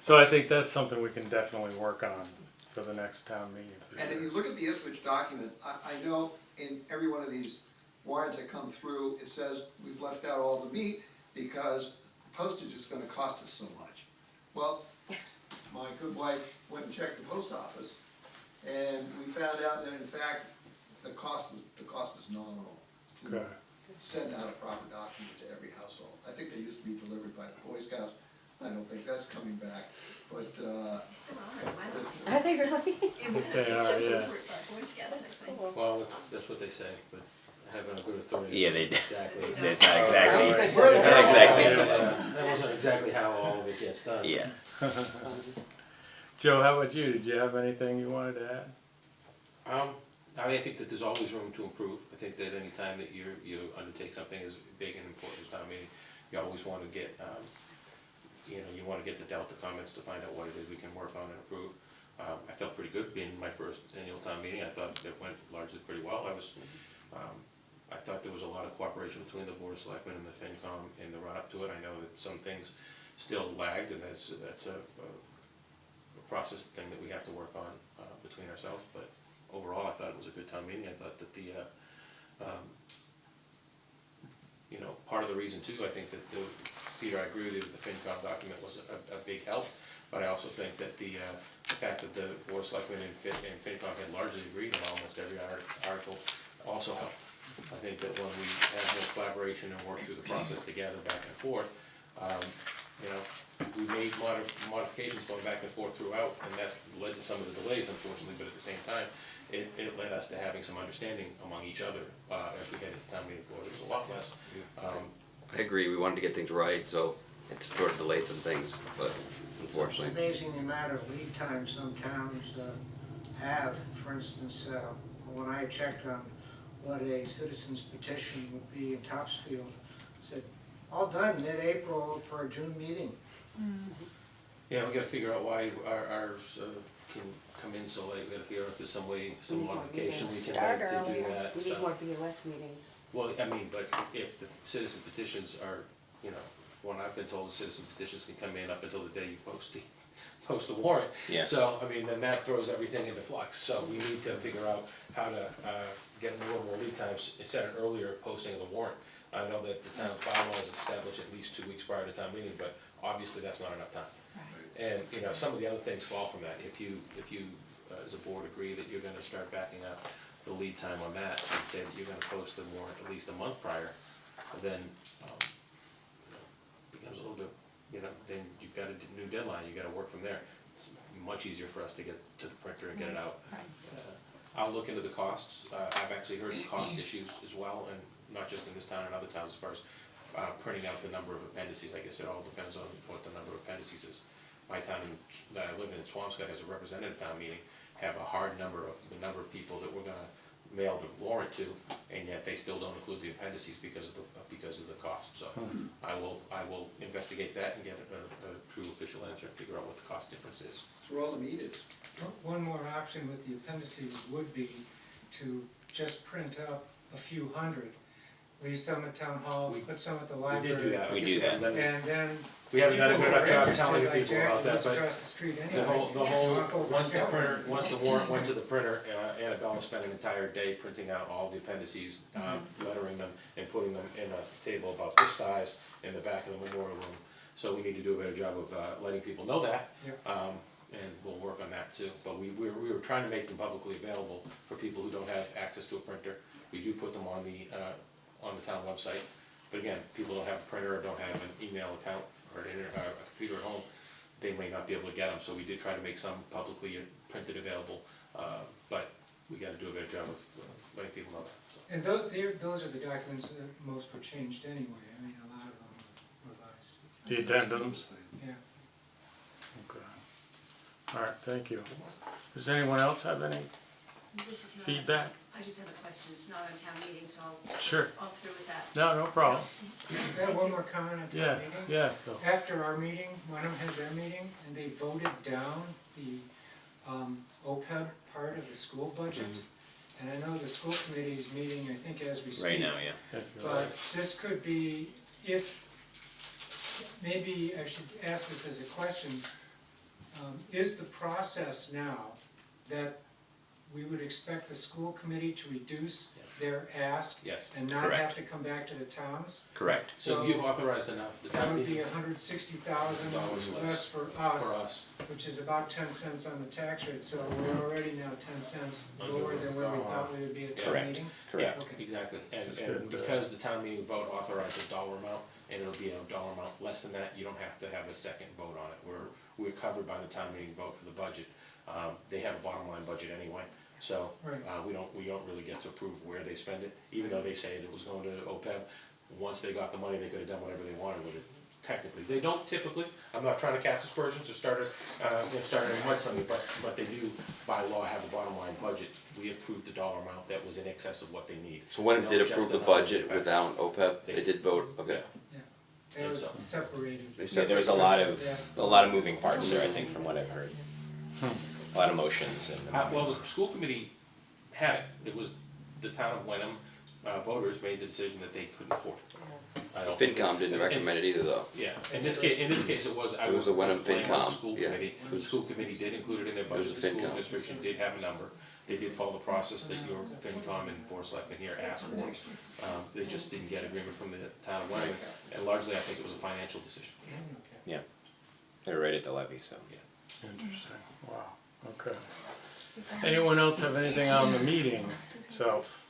So I think that's something we can definitely work on for the next town meeting. And if you look at the Ipswich document, I know in every one of these warrants that come through, it says we've left out all the meat because postage is gonna cost us so much. Well, my good wife went and checked the post office, and we found out that in fact, the cost is nominal to Okay. send out a proper document to every household. I think they used to be delivered by the Boy Scouts. I don't think that's coming back, but, Are they really? They are, yeah. Well, that's what they say, but having a good authority. Yeah, they did. Exactly. That's not exactly, Sounds not exactly. That wasn't exactly how all of it gets done. Yeah. Joe, how about you? Did you have anything you wanted to add? I think that there's always room to improve. I think that any time that you undertake something as big and important as town meeting, you always want to get, you want to get the Delta comments to find out what it is we can work on and improve. I felt pretty good being my first annual town meeting. I thought it went largely pretty well. I thought there was a lot of cooperation between the Board of Selectmen and the FinCom in the run-up to it. I know that some things still lagged, and that's a process thing that we have to work on between ourselves, but overall, I thought it was a good town meeting. I thought that part of the reason too, I think that Peter, I agree with you that the FinCom document was a big help, but I also think that the fact that the Board of Selectmen and FinCom had largely agreed on almost every article also helped. I think that when we had more collaboration and worked through the process together back and forth, we made modifications going back and forth throughout, and that led to some of the delays, unfortunately, but at the same time, it led us to having some understanding among each other as we headed to town meeting floor. There was a lot less. I agree, we wanted to get things right, so it's sort of delayed some things, but It's unfortunately. amazing the amount of lead time some towns have. For instance, when I checked on what a citizen's petition would be in Topsfield, it said, all done mid-April for a June meeting. Yeah, we gotta figure out why ours can come in so late, we gotta figure out if there's some way, some We need more modification we meetings. can Start make to do earlier. that. We so. need more BOS meetings. Well, I mean, but if the citizen petitions are, you know, when I've been told the citizen petitions can come in up until the day you post the warrant. Yeah. So, I mean, then that throws everything into flux, so we need to figure out how to, get a little more lead times, set an earlier posting of the warrant. I know that the town's bylaws establish at least 2 weeks prior to town meeting, but obviously that's not enough time. And, you know, some of the other things fall from that, if you, as a board agree that you're gonna start backing up the lead time on that, and say that you're gonna post the warrant at least a month prior, then, becomes a little bit, you know, then you've got a new deadline, you gotta work from there. It's much easier for us to get to the printer and get it out. I'll look into the costs, I've actually heard cost issues as well, and not just in this town and other towns as far as, printing out the number of appendices. I guess it all depends on what the number of appendices is. My town that I live in, Swampscott, has a representative town meeting, have a hard number of, the number of people that we're gonna mail the warrant to, and yet they still don't include the appendices because of the cost, so. I will investigate that and get a true official answer and figure out what the cost difference is. That's where all the meat is. One more option with the appendices would be to just print up a few hundred, leave some at town hall, We- put some at the We library. did do that. We I guess do that. haven't done it. And then. We haven't done a good people enough who are job telling interested, people like about Jack that, lives but across the street the anyway. whole, Walk over once the and tell printer, them. once the warrant went to the printer, Annabella spent an entire day printing out all the appendices, lettering them, and putting them in a table about this size in the back of the memorial room. So we need to do a better job of, letting people know that. Yep. And we'll work on that too, but we were trying to make them publicly available for people who don't have access to a printer. We do put them on the town website, but again, people don't have a printer or don't have an email account or a computer at home, they may not be able to get them, so we did try to make some publicly printed available, but we gotta do a better job of letting people know that, so. And those are the documents that most were changed anyway, I mean, a lot of them were revised, The addendums? yeah. Okay. All right, thank you. Does anyone else have any This is not- feedback? I just have a question, it's not a town meeting, so Sure. I'll through with that. No problem. I have one more comment on Yeah, town meeting. yeah, Phil. After our meeting, Wenham had their meeting, and they voted down the OPEB part of the school budget. And I know the school committee is meeting, I think, as we speak. Right now, yeah. If you're But right. this could be, if, maybe I should ask this as a question, is the process now that we would expect the school committee to reduce their ask Yes, and not Correct. have to come back to the towns? Correct. so you've authorized enough, the That town would be meeting, $160,000 Dollars less less for for us, us. which is about 10 cents on the tax rate, so we're already now 10 cents Under lower than where we our- thought we would be at town Correct. meeting. Correct. Okay. Exactly, and Which is good, because the town meeting vote authorized a dollar amount, and it'll be a dollar amount less than that, you don't have to have a second vote on it. We're covered by the town meeting vote for the budget. They have a bottom line budget anyway, so, Right. we don't really get to approve where they spend it, even though they say it was going to OPEB. Once they got the money, they could have done whatever they wanted with it, technically. They don't typically, I'm not trying to cast aspersions or start any mudslinging, but they do, by law, have a bottom line budget. We approved the dollar amount that was in excess of what they need. So Wenham They'll did adjust approve the number budget back. without OPEB, they did vote, okay. They were so- separated. They Yeah, there was a lot of moving parts there, I think, from what I've heard. A lot of motions and Well, amendments. the school committee had it. It was the town of Wenham voters made the decision that they couldn't afford it. I don't think- FinCom didn't recommend it either though. Yeah, in this case, it was, I It was was the Wenham playing on the FinCom, school yeah. committee. The school committee did include it in their was budget. the The school FinCom. administration did have a number. They did follow the process that your FinCom and Board of Selectmen here asked for. They just didn't get agreement from the town of Wenham, and largely, I think it was a financial decision. Yeah. They were right at the levy, so. Interesting, wow, okay. Anyone else have anything on the meeting itself?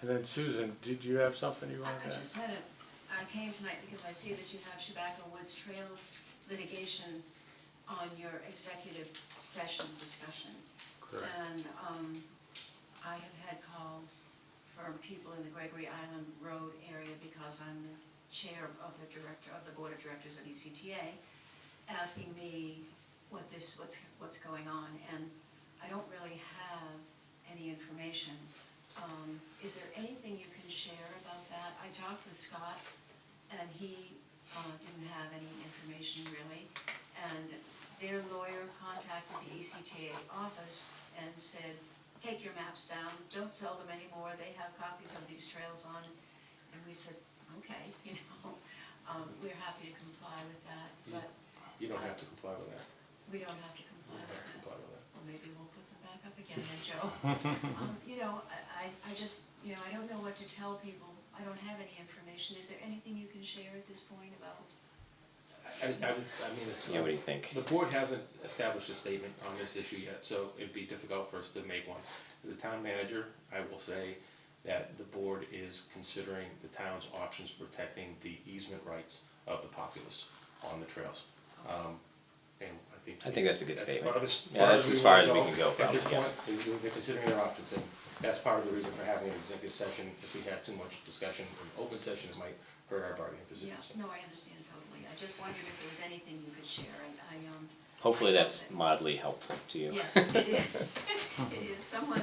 And then Susan, did you have something you wanted I to add? just had I came tonight because I see that you have Tobacco Woods Trails litigation on your executive session discussion. Correct. And I have had calls from people in the Gregory Island Road area because I'm the chair of the board of directors of ECTA, asking me what's going on, and I don't really have any information. Is there anything you can share about that? I talked with Scott, and he didn't have any information really. And their lawyer contacted the ECTA office and said, take your maps down, don't sell them anymore, they have copies of these trails on. And we said, okay, we're happy to comply with that, but You don't have to comply with that. we don't have to You comply don't with have to that. comply with that. Well, maybe we'll put them back up again then, Joe. I just, I don't know what to tell people. I don't have any information. Is there anything you can share at this point about? I mean, it's. Yeah, what do you think? The board hasn't established a statement on this issue yet, so it'd be difficult for us to make one. As the town manager, I will say that the board is considering the town's options for protecting the easement rights of the populace on the trails. And I think that's a good that's statement. about as Yeah, far that's as as far as wanna we can go, At this probably, yeah. point, they're considering their options, and that's part of the reason for having an executive session. If we have too much discussion in open session, it might hurt our bargaining position. Yeah, no, I understand totally. I just wondered if there was anything you could share. Hopefully that's mildly helpful to you. Yes, it is. It is. Someone,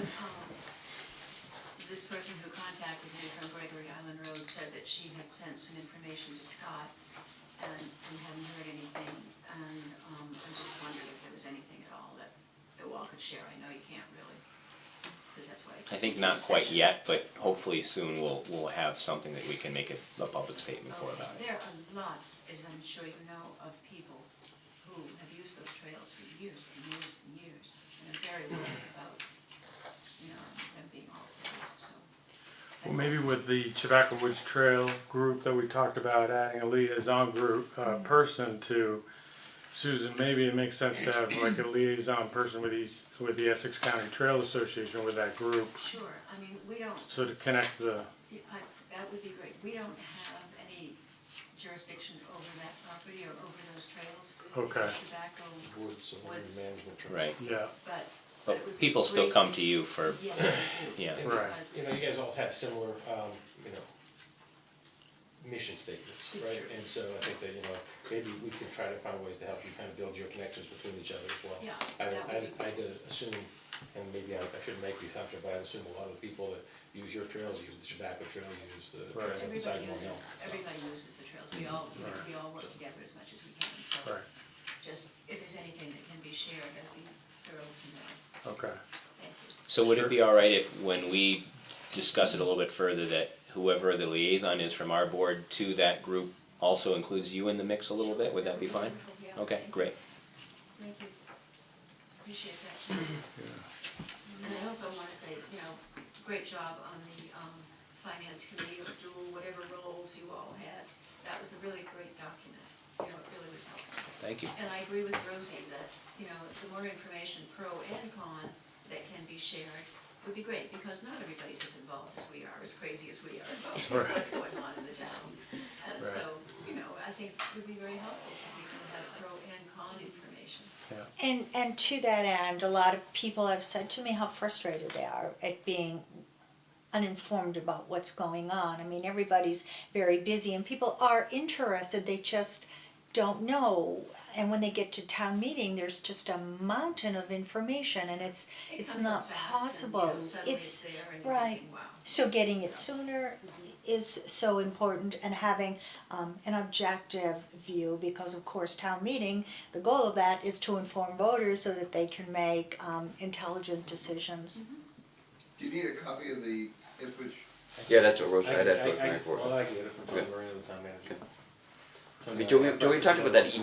this person who contacted me from Gregory Island Road said that she had sent some information to Scott and we hadn't heard anything. And I just wondered if there was anything at all that you all could share. I know you can't really, because that's why it's I think a not quite session. yet, but hopefully soon we'll have something that we can make a public statement for about it. There are lots, as I'm sure you know, of people who have used those trails for years and years and years, and are very worried about, them being all closed, so. Well, maybe with the Tobacco Woods Trail group that we talked about, adding a liaison group, person to Susan, maybe it makes sense to have like a liaison person with the Essex County Trail Association with that group, Sure, I mean, we don't, so to connect the, that would be great. We don't have any jurisdiction over that property or over those trails. Okay. It's a tobacco, Woods and Woods. management trust. Right. yeah, but. But it would be people still great- come to you for, Yes, they do. yeah. And, Right. Because- you guys all have similar, mission statements, It's right? true. And so I think that, maybe we could try to find ways to help you kind of build your connections between each other as well. Yeah, I'd assume, and maybe I shouldn't make the assumption, but I'd assume a lot of the people that use your trails, use the tobacco trail, use the Right. trails inside Everybody Long Hill. everybody uses the trails. We all, we all work together as much as we can, so. right, Just, if there's anything that can be shared, that'd be thorough to know. okay. Thank you. So would it be all right if, when we discuss it a little bit further, that whoever the liaison is from our board to that group also includes you in the mix a little bit? Would that be fine? Wonderful, yeah, Okay, thank you. great. Thank you. Appreciate that. And I also want to say, great job on the finance committee, or dual whatever roles you all had. That was a really great document. It really was helpful. Thank you. And I agree with Rosie that, the more information, pro and con, that can be shared would be great, because not everybody's as involved as we are, as crazy as we are about what's going on in the town. And Right. so, I think it would be very helpful for people to have pro and con information. And to that end, a lot of people have said to me how frustrated they are at being uninformed about what's going on. I mean, everybody's very busy and people are interested, they just don't know. And when they get to town meeting, there's just a mountain of information and it's comes not up fast possible. and, suddenly it's there and you're right. thinking, wow. So getting it sooner is so important, and having an objective view, because of course town meeting, the goal of that is to inform voters so that they can make intelligent decisions. Do you need a copy of the Ipswich? Yeah, that's what Rosemary, I'd ask Well, Rosemary for. I get it from Tom Okay. Marino, the town manager. I mean, Joey talked about that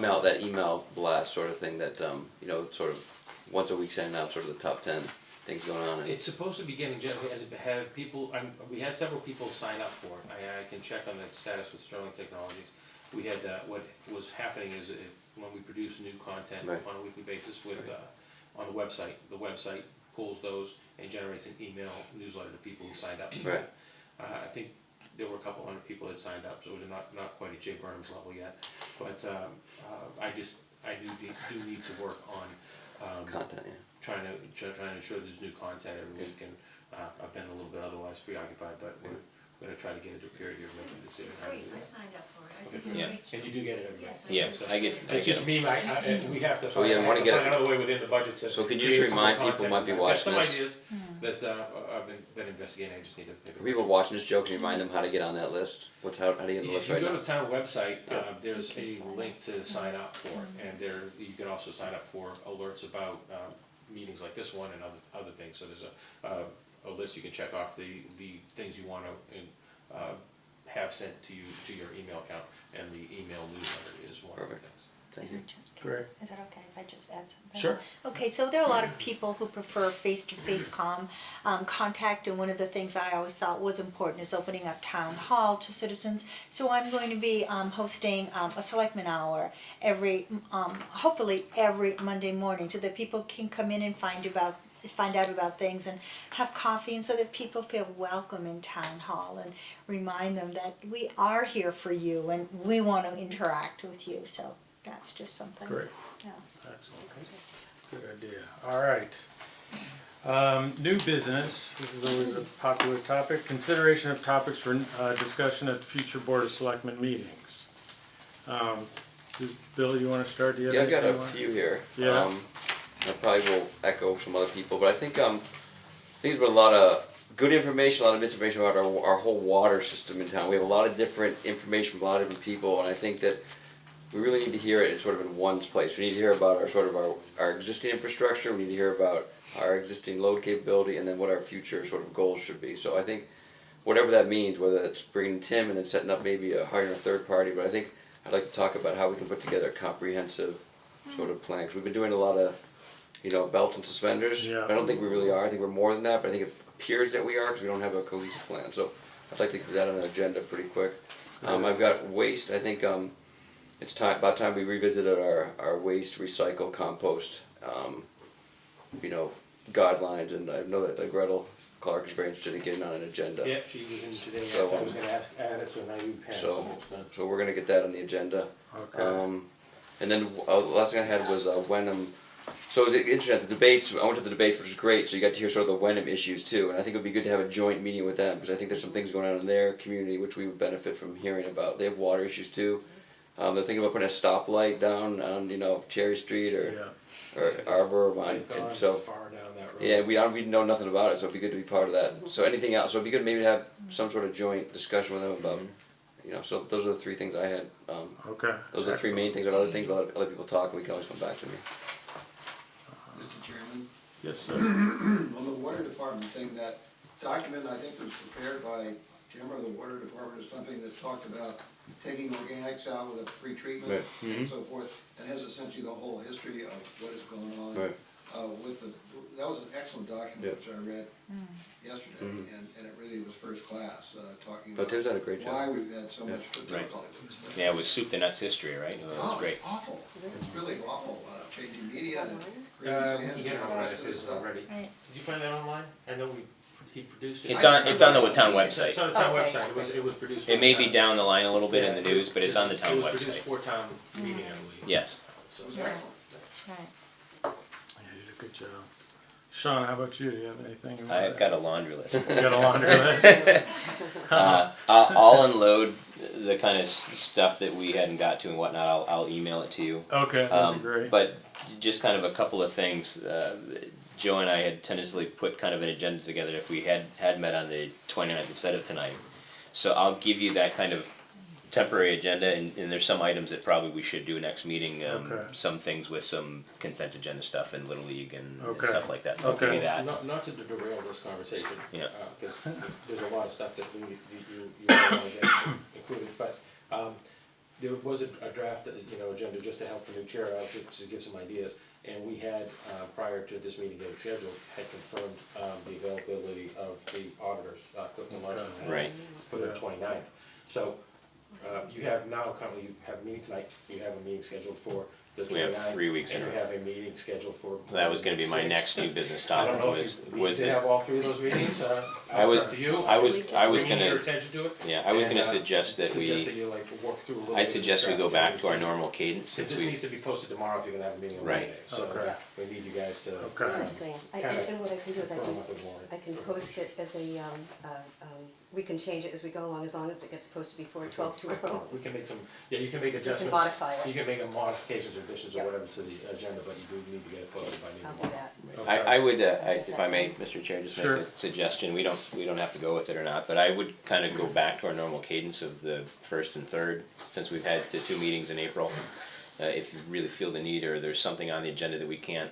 email blast sort of thing that, sort of once a week sending out sort of the top 10 things going on. It's supposed to be getting generally, as it have people, we had several people sign up for it. I can check on the status with Sterling Technologies. We had, what was happening is when we produce new content Right. on a weekly basis with, on the website pulls those and generates an email newsletter to people who signed up. Right. I think there were a couple hundred people that signed up, so we're not quite at Jay Burnham's level yet. But I do need to work on Content, yeah. trying to ensure there's new content every week, and I've been a little bit otherwise preoccupied, but we're gonna try to get into a period here of making a decision It's how to great, do I that. signed up for it. I Okay. think it's Yeah. great. And you do get it every Yes, month. Yeah, do. I get It's just me, and we have to So, yeah, find, wanna get find it- another way within the budget to. So could you create just some remind more people content. might be I've got watching some this? ideas that I've been investigating, I just need to pick For people watching this show, can you remind them how to get on that list? How do you get on the list If you right go now? to town website, Yeah. there's a link to sign up for, and there, you can also sign up for alerts about, meetings like this one and other things, so there's a list you can check off the things you wanna, have sent to you, to your email account, and the email newsletter is one of the Perfect. things. Thank Can you. I just- Great. Is it okay if I just add something? Sure. Okay, so there are a lot of people who prefer face-to-face contact, and one of the things I always thought was important is opening up town hall to citizens. So I'm going to be hosting a selectman hour every, hopefully every Monday morning, so that people can come in and find out about things and have coffee, and so that people feel welcome in town hall, and remind them that we are here for you and we want to interact with you. So that's just something. Great. Yes. Excellent. Good idea. All right. New business, this is always a popular topic. Consideration of topics for discussion at future Board of Selectmen meetings. Bill, you want to start? Do you have Yeah, I've got anything a you want- few here. Yeah. I probably will echo some other people, but I think there's been a lot of good information, a lot of misinformation about our whole water system in town. We have a lot of different information from a lot of different people, and I think that we really need to hear it in sort of in one place. We need to hear about our existing infrastructure. We need to hear about our existing load capability, and then what our future sort of goals should be. So I think whatever that means, whether it's bringing Tim and then setting up maybe hiring a third party, but I think I'd like to talk about how we can put together a comprehensive sort of plan. 'Cause we've been doing a lot of, belt and suspenders. Yeah. I don't think we really are. I think we're more than that, but I think it appears that we are because we don't have a cohesive plan. So I'd like to get that on the agenda pretty quick. I've got waste. I think it's about time we revisited our waste, recycle, compost, guidelines. And I know that Gretel Clark is very interested in getting on an agenda. Yep, she was in today, So, so I was gonna add it, so now you have, so it's done. So we're gonna get that on the agenda. Okay. And then the last thing I had was Wenham. So it was interesting at the debates. I went to the debates, which was great. So you got to hear sort of the Wenham issues too. And I think it would be good to have a joint meeting with them because I think there's some things going on in their community which we would benefit from hearing about. They have water issues too. They're thinking about putting a stoplight down on Cherry Street or Arbor. We've gone And so far down that road. yeah, we know nothing about it, so it'd be good to be part of that. So anything else? So it'd be good maybe to have some sort of joint discussion with them about. So those are the three things I had. Okay. Those are the three main things. There are other things, but other people talk, and we can always come back to me. Mr. Chairman, Yes, sir. on the water department thing, that document, I think was prepared by Jim or the water department or something that talked about taking organics out with a pre-treatment Right. and so forth, and has essentially the whole history of what has gone on. Right. That was an excellent document, Yeah. which I read yesterday, and it really was first class, talking But about Tim's done a great job. why we've had so much Right. difficulty with this thing. Yeah, it was soup to nuts history, right? It was Oh, great. it's awful, it's really awful, changing media and creating standards You get it and all the online rest if of this it's stuff. already. Right. Did you find that online? I know he produced it. It's on the town website. It's on the town Okay. website, it was produced. It may for be town. down the line a little bit in the Yeah, news, but it's on the town It was produced website. for town meeting, I believe. Yes. So- It was excellent. Right. Yeah, you did a good job. Sean, how about you? Do you have anything you want I've to got a laundry list. You got a laundry list? I'll unload the kind of stuff that we hadn't got to and whatnot. I'll email it to you. Okay, that'd be great. But just kind of a couple of things. Joe and I had tentatively put kind of an agenda together if we had met on the 29th instead of tonight. So I'll give you that kind of temporary agenda, and there's some items that probably we should do next meeting. Okay. Some things with some consent agenda stuff in Little League and Okay. stuff like that. So I'll give you Okay. that. Not to derail this conversation. Yeah. Because there's a lot of stuff that you want to get included, but, there was a draft, agenda just to help the new chair out, to give some ideas. And we had, prior to this meeting getting scheduled, had confirmed, the availability of the auditors, Cliff and Larson. Right. For the Yeah. 29th. So, you have now, currently, you have a meeting tonight, you have a meeting scheduled for the 29th. We have 3 weeks in And a you row. have a meeting scheduled for. That was going to be my 6th. next new business I don't topic. know if you need to it- have all three of those meetings, I was- it's up to you. I was Bringing gonna- your attention to it. Yeah, I was And, going to suggest that Suggest that we. you like work through a little. I bit of suggest we go strategy back and to our see- normal cadence Because since this we. needs to be posted tomorrow if you're gonna have a meeting on Right. Monday, so Okay. we need you guys to. Okay. I understand. And what I can do is I confirm can, what the warrant. I can post it as a, we can change it as we go along, as long as it gets posted before 12 tomorrow. We can make some, yeah, you can make We adjustments. can modify it. You can make modifications or additions or Yep. whatever to the agenda, but you do need to get it posted by I'll noon. do that. I would, if I may, Mr. Chair, just make Sure. a suggestion, we don't have to go with it or not, but I would kind of go back to our normal cadence of the first and third, since we've had the 2 meetings in April. If you really feel the need, or there's something on the agenda that we can't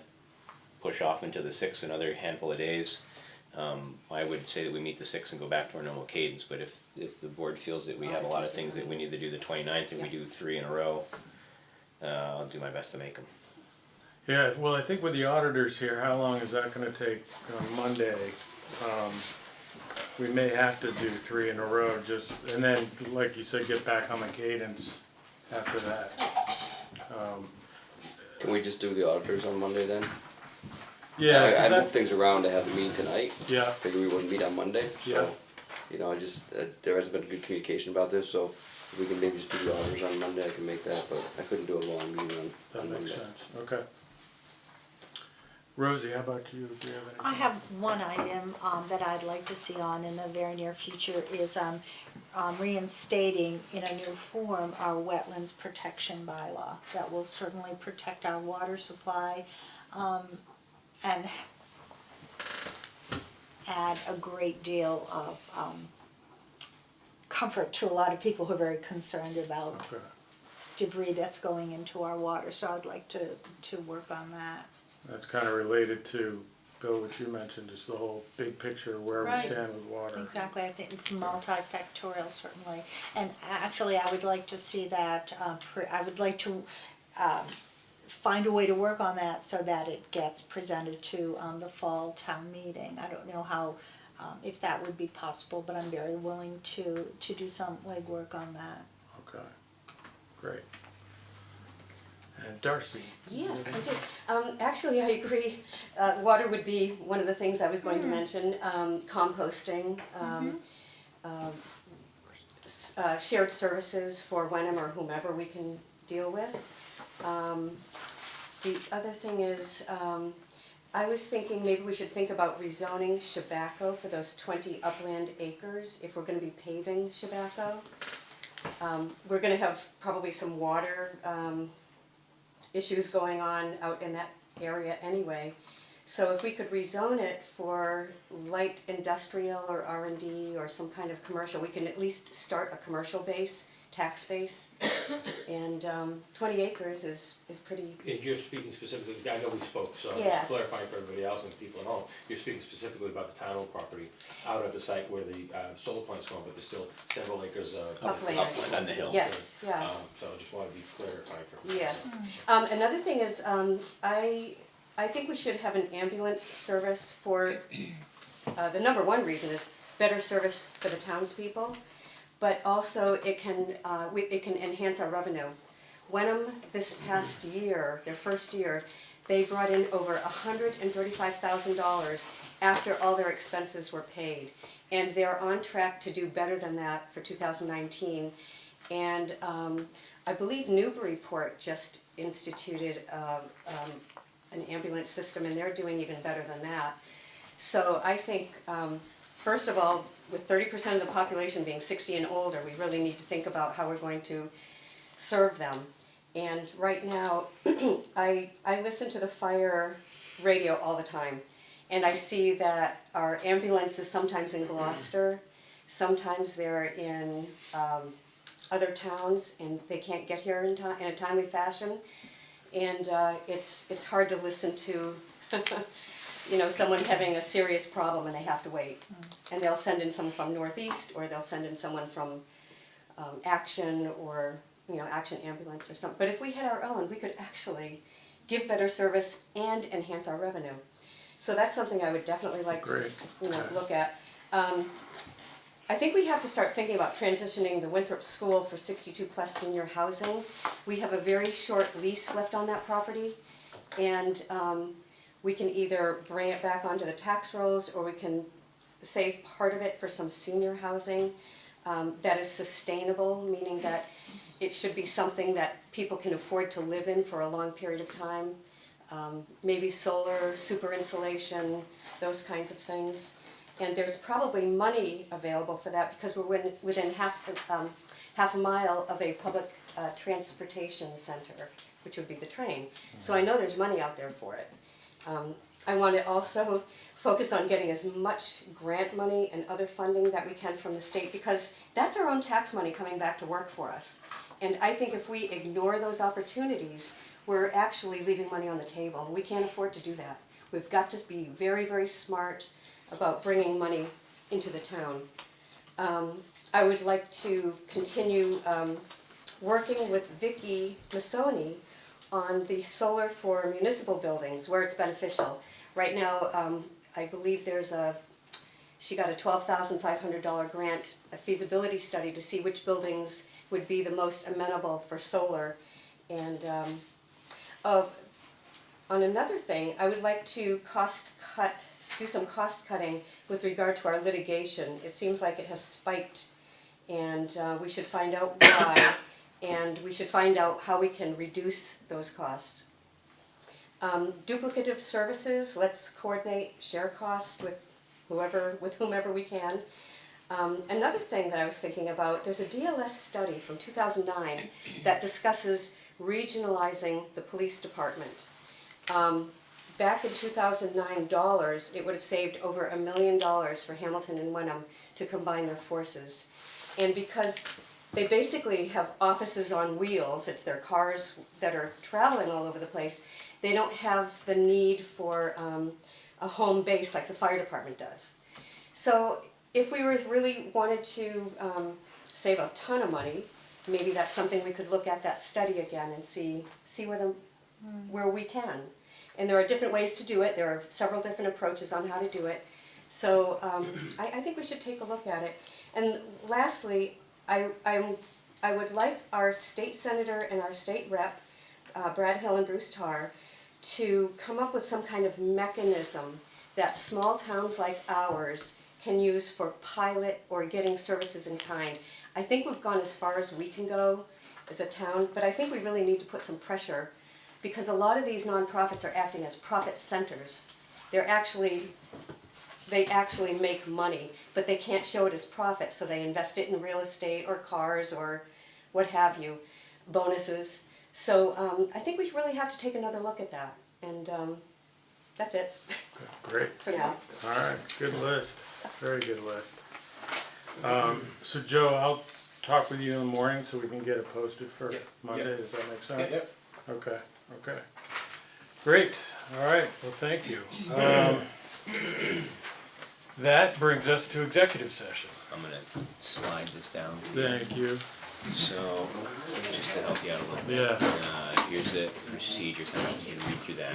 push off into the 6th, another handful of days, I would say that we meet the 6th and go back to our normal cadence, but if the board feels that we have a lot of things that we need to do the 29th and we do 3 in a row, I'll do my best to make them. Yeah, well, I think with the auditors here, how long is that gonna take on Monday? We may have to do 3 in a row, just, and then, like you said, get back on the cadence after that. Can we just do the auditors on Monday then? Yeah, I 'cause moved things around to have the meeting tonight. yeah, Figured we wouldn't meet on Monday, Yeah. so, you know, I just, there hasn't been good communication about this, so if we can maybe just do the auditors on Monday, I can make that, but I couldn't do a long meeting that on makes Monday. sense, okay. Rosie, how about you? Do you have anything? I have one item that I'd like to see on in the very near future is reinstating in a new form our wetlands protection bylaw. That will certainly protect our water supply and add a great deal of comfort to a lot of people who are very concerned about Okay. debris that's going into our water. So I'd like to work on that. That's kind of related to, Bill, what you mentioned, is the whole big picture, where we Right. stand with water. Exactly, I think it's multifactorial certainly. And actually, I would like to see that, I would like to find a way to work on that so that it gets presented to the fall town meeting. I don't know how, if that would be possible, but I'm very willing to do some legwork on that. Okay, great. And Darcy? Yes, I did. Actually, I agree. Water would be one of the things I was going to mention. Composting, shared services for Wenham or whomever we can deal with. The other thing is, I was thinking maybe we should think about rezoning Chabaco for those 20 upland acres if we're going to be paving Chabaco. We're going to have probably some water issues going on out in that area anyway. So if we could rezone it for light industrial or R&D or some kind of commercial, we can at least start a commercial base, tax base. And 20 acres is pretty, And you're speaking specifically, I know we spoke, so I'm Yes. just clarifying for everybody else and people at home. You're speaking specifically about the town-owned property out at the site where the solar plant's going, but there's still several acres of. Upland. Upland on the hill. yes, yeah. So I just want to be clarified for. Yes. Another thing is, I think we should have an ambulance service for, the number one reason is better service for the townspeople, but also it can enhance our revenue. Wenham, this past year, their first year, they brought in over $135,000 after all their expenses were paid. And they're on track to do better than that for 2019. And I believe Newburyport just instituted an ambulance system, and they're doing even better than that. So I think, first of all, with 30% of the population being 60 and older, we really need to think about how we're going to serve them. And right now, I listen to the fire radio all the time, and I see that our ambulance is sometimes in Gloucester, sometimes they're in other towns, and they can't get here in a timely fashion. And it's hard to listen to, someone having a serious problem and they have to wait. And they'll send in someone from Northeast, or they'll send in someone from Action, or Action Ambulance or something. But if we had our own, we could actually give better service and enhance our revenue. So that's something I would definitely like to look at. I think we have to start thinking about transitioning the Winthrop School for 62+ senior housing. We have a very short lease left on that property, and we can either bring it back onto the tax rolls, or we can save part of it for some senior housing that is sustainable, meaning that it should be something that people can afford to live in for a long period of time. Maybe solar, super insulation, those kinds of things. And there's probably money available for that because we're within half a mile of a public transportation center, which would be the train. So I know there's money out there for it. I want to also focus on getting as much grant money and other funding that we can from the state, because that's our own tax money coming back to work for us. And I think if we ignore those opportunities, we're actually leaving money on the table. We can't afford to do that. We've got to be very, very smart about bringing money into the town. I would like to continue working with Vicki Massoni on the solar for municipal buildings where it's beneficial. Right now, I believe she got a $12,500 grant, a feasibility study to see which buildings would be the most amenable for solar. And on another thing, I would like to do some cost cutting with regard to our litigation. It seems like it has spiked, and we should find out why, and we should find out how we can reduce those costs. Duplicative services, let's coordinate, share costs with whomever we can. Another thing that I was thinking about, there's a DLS study from 2009 that discusses regionalizing the police department. Back in 2009 dollars, it would have saved over $1 million for Hamilton and Wenham to combine their forces. And because they basically have offices on wheels, it's their cars that are traveling all over the place, they don't have the need for a home base like the fire department does. So if we really wanted to save a ton of money, maybe that's something we could look at that study again and see where we can. And there are different ways to do it. There are several different approaches on how to do it. So I think we should take a look at it. And lastly, I would like our state senator and our state rep, Brad Hill and Bruce Tarr, to come up with some kind of mechanism that small towns like ours can use for pilot or getting services in kind. I think we've gone as far as we can go as a town, but I think we really need to put some pressure, because a lot of these nonprofits are acting as profit centers. They actually make money, but they can't show it as profit, so they invest it in real estate or cars or what have you, bonuses. So I think we really have to take another look at that, and that's it. Great. For now. All right, good list, very good list. So Joe, I'll talk with you in the morning so we can get it posted for Monday, does that make sense? Yep. Okay. Great, all right, well, thank you. That brings us to executive session. I'm gonna slide this down. Thank you. So, just to help you out a little bit. Yeah. Here's the procedure, kind of, you can read through that.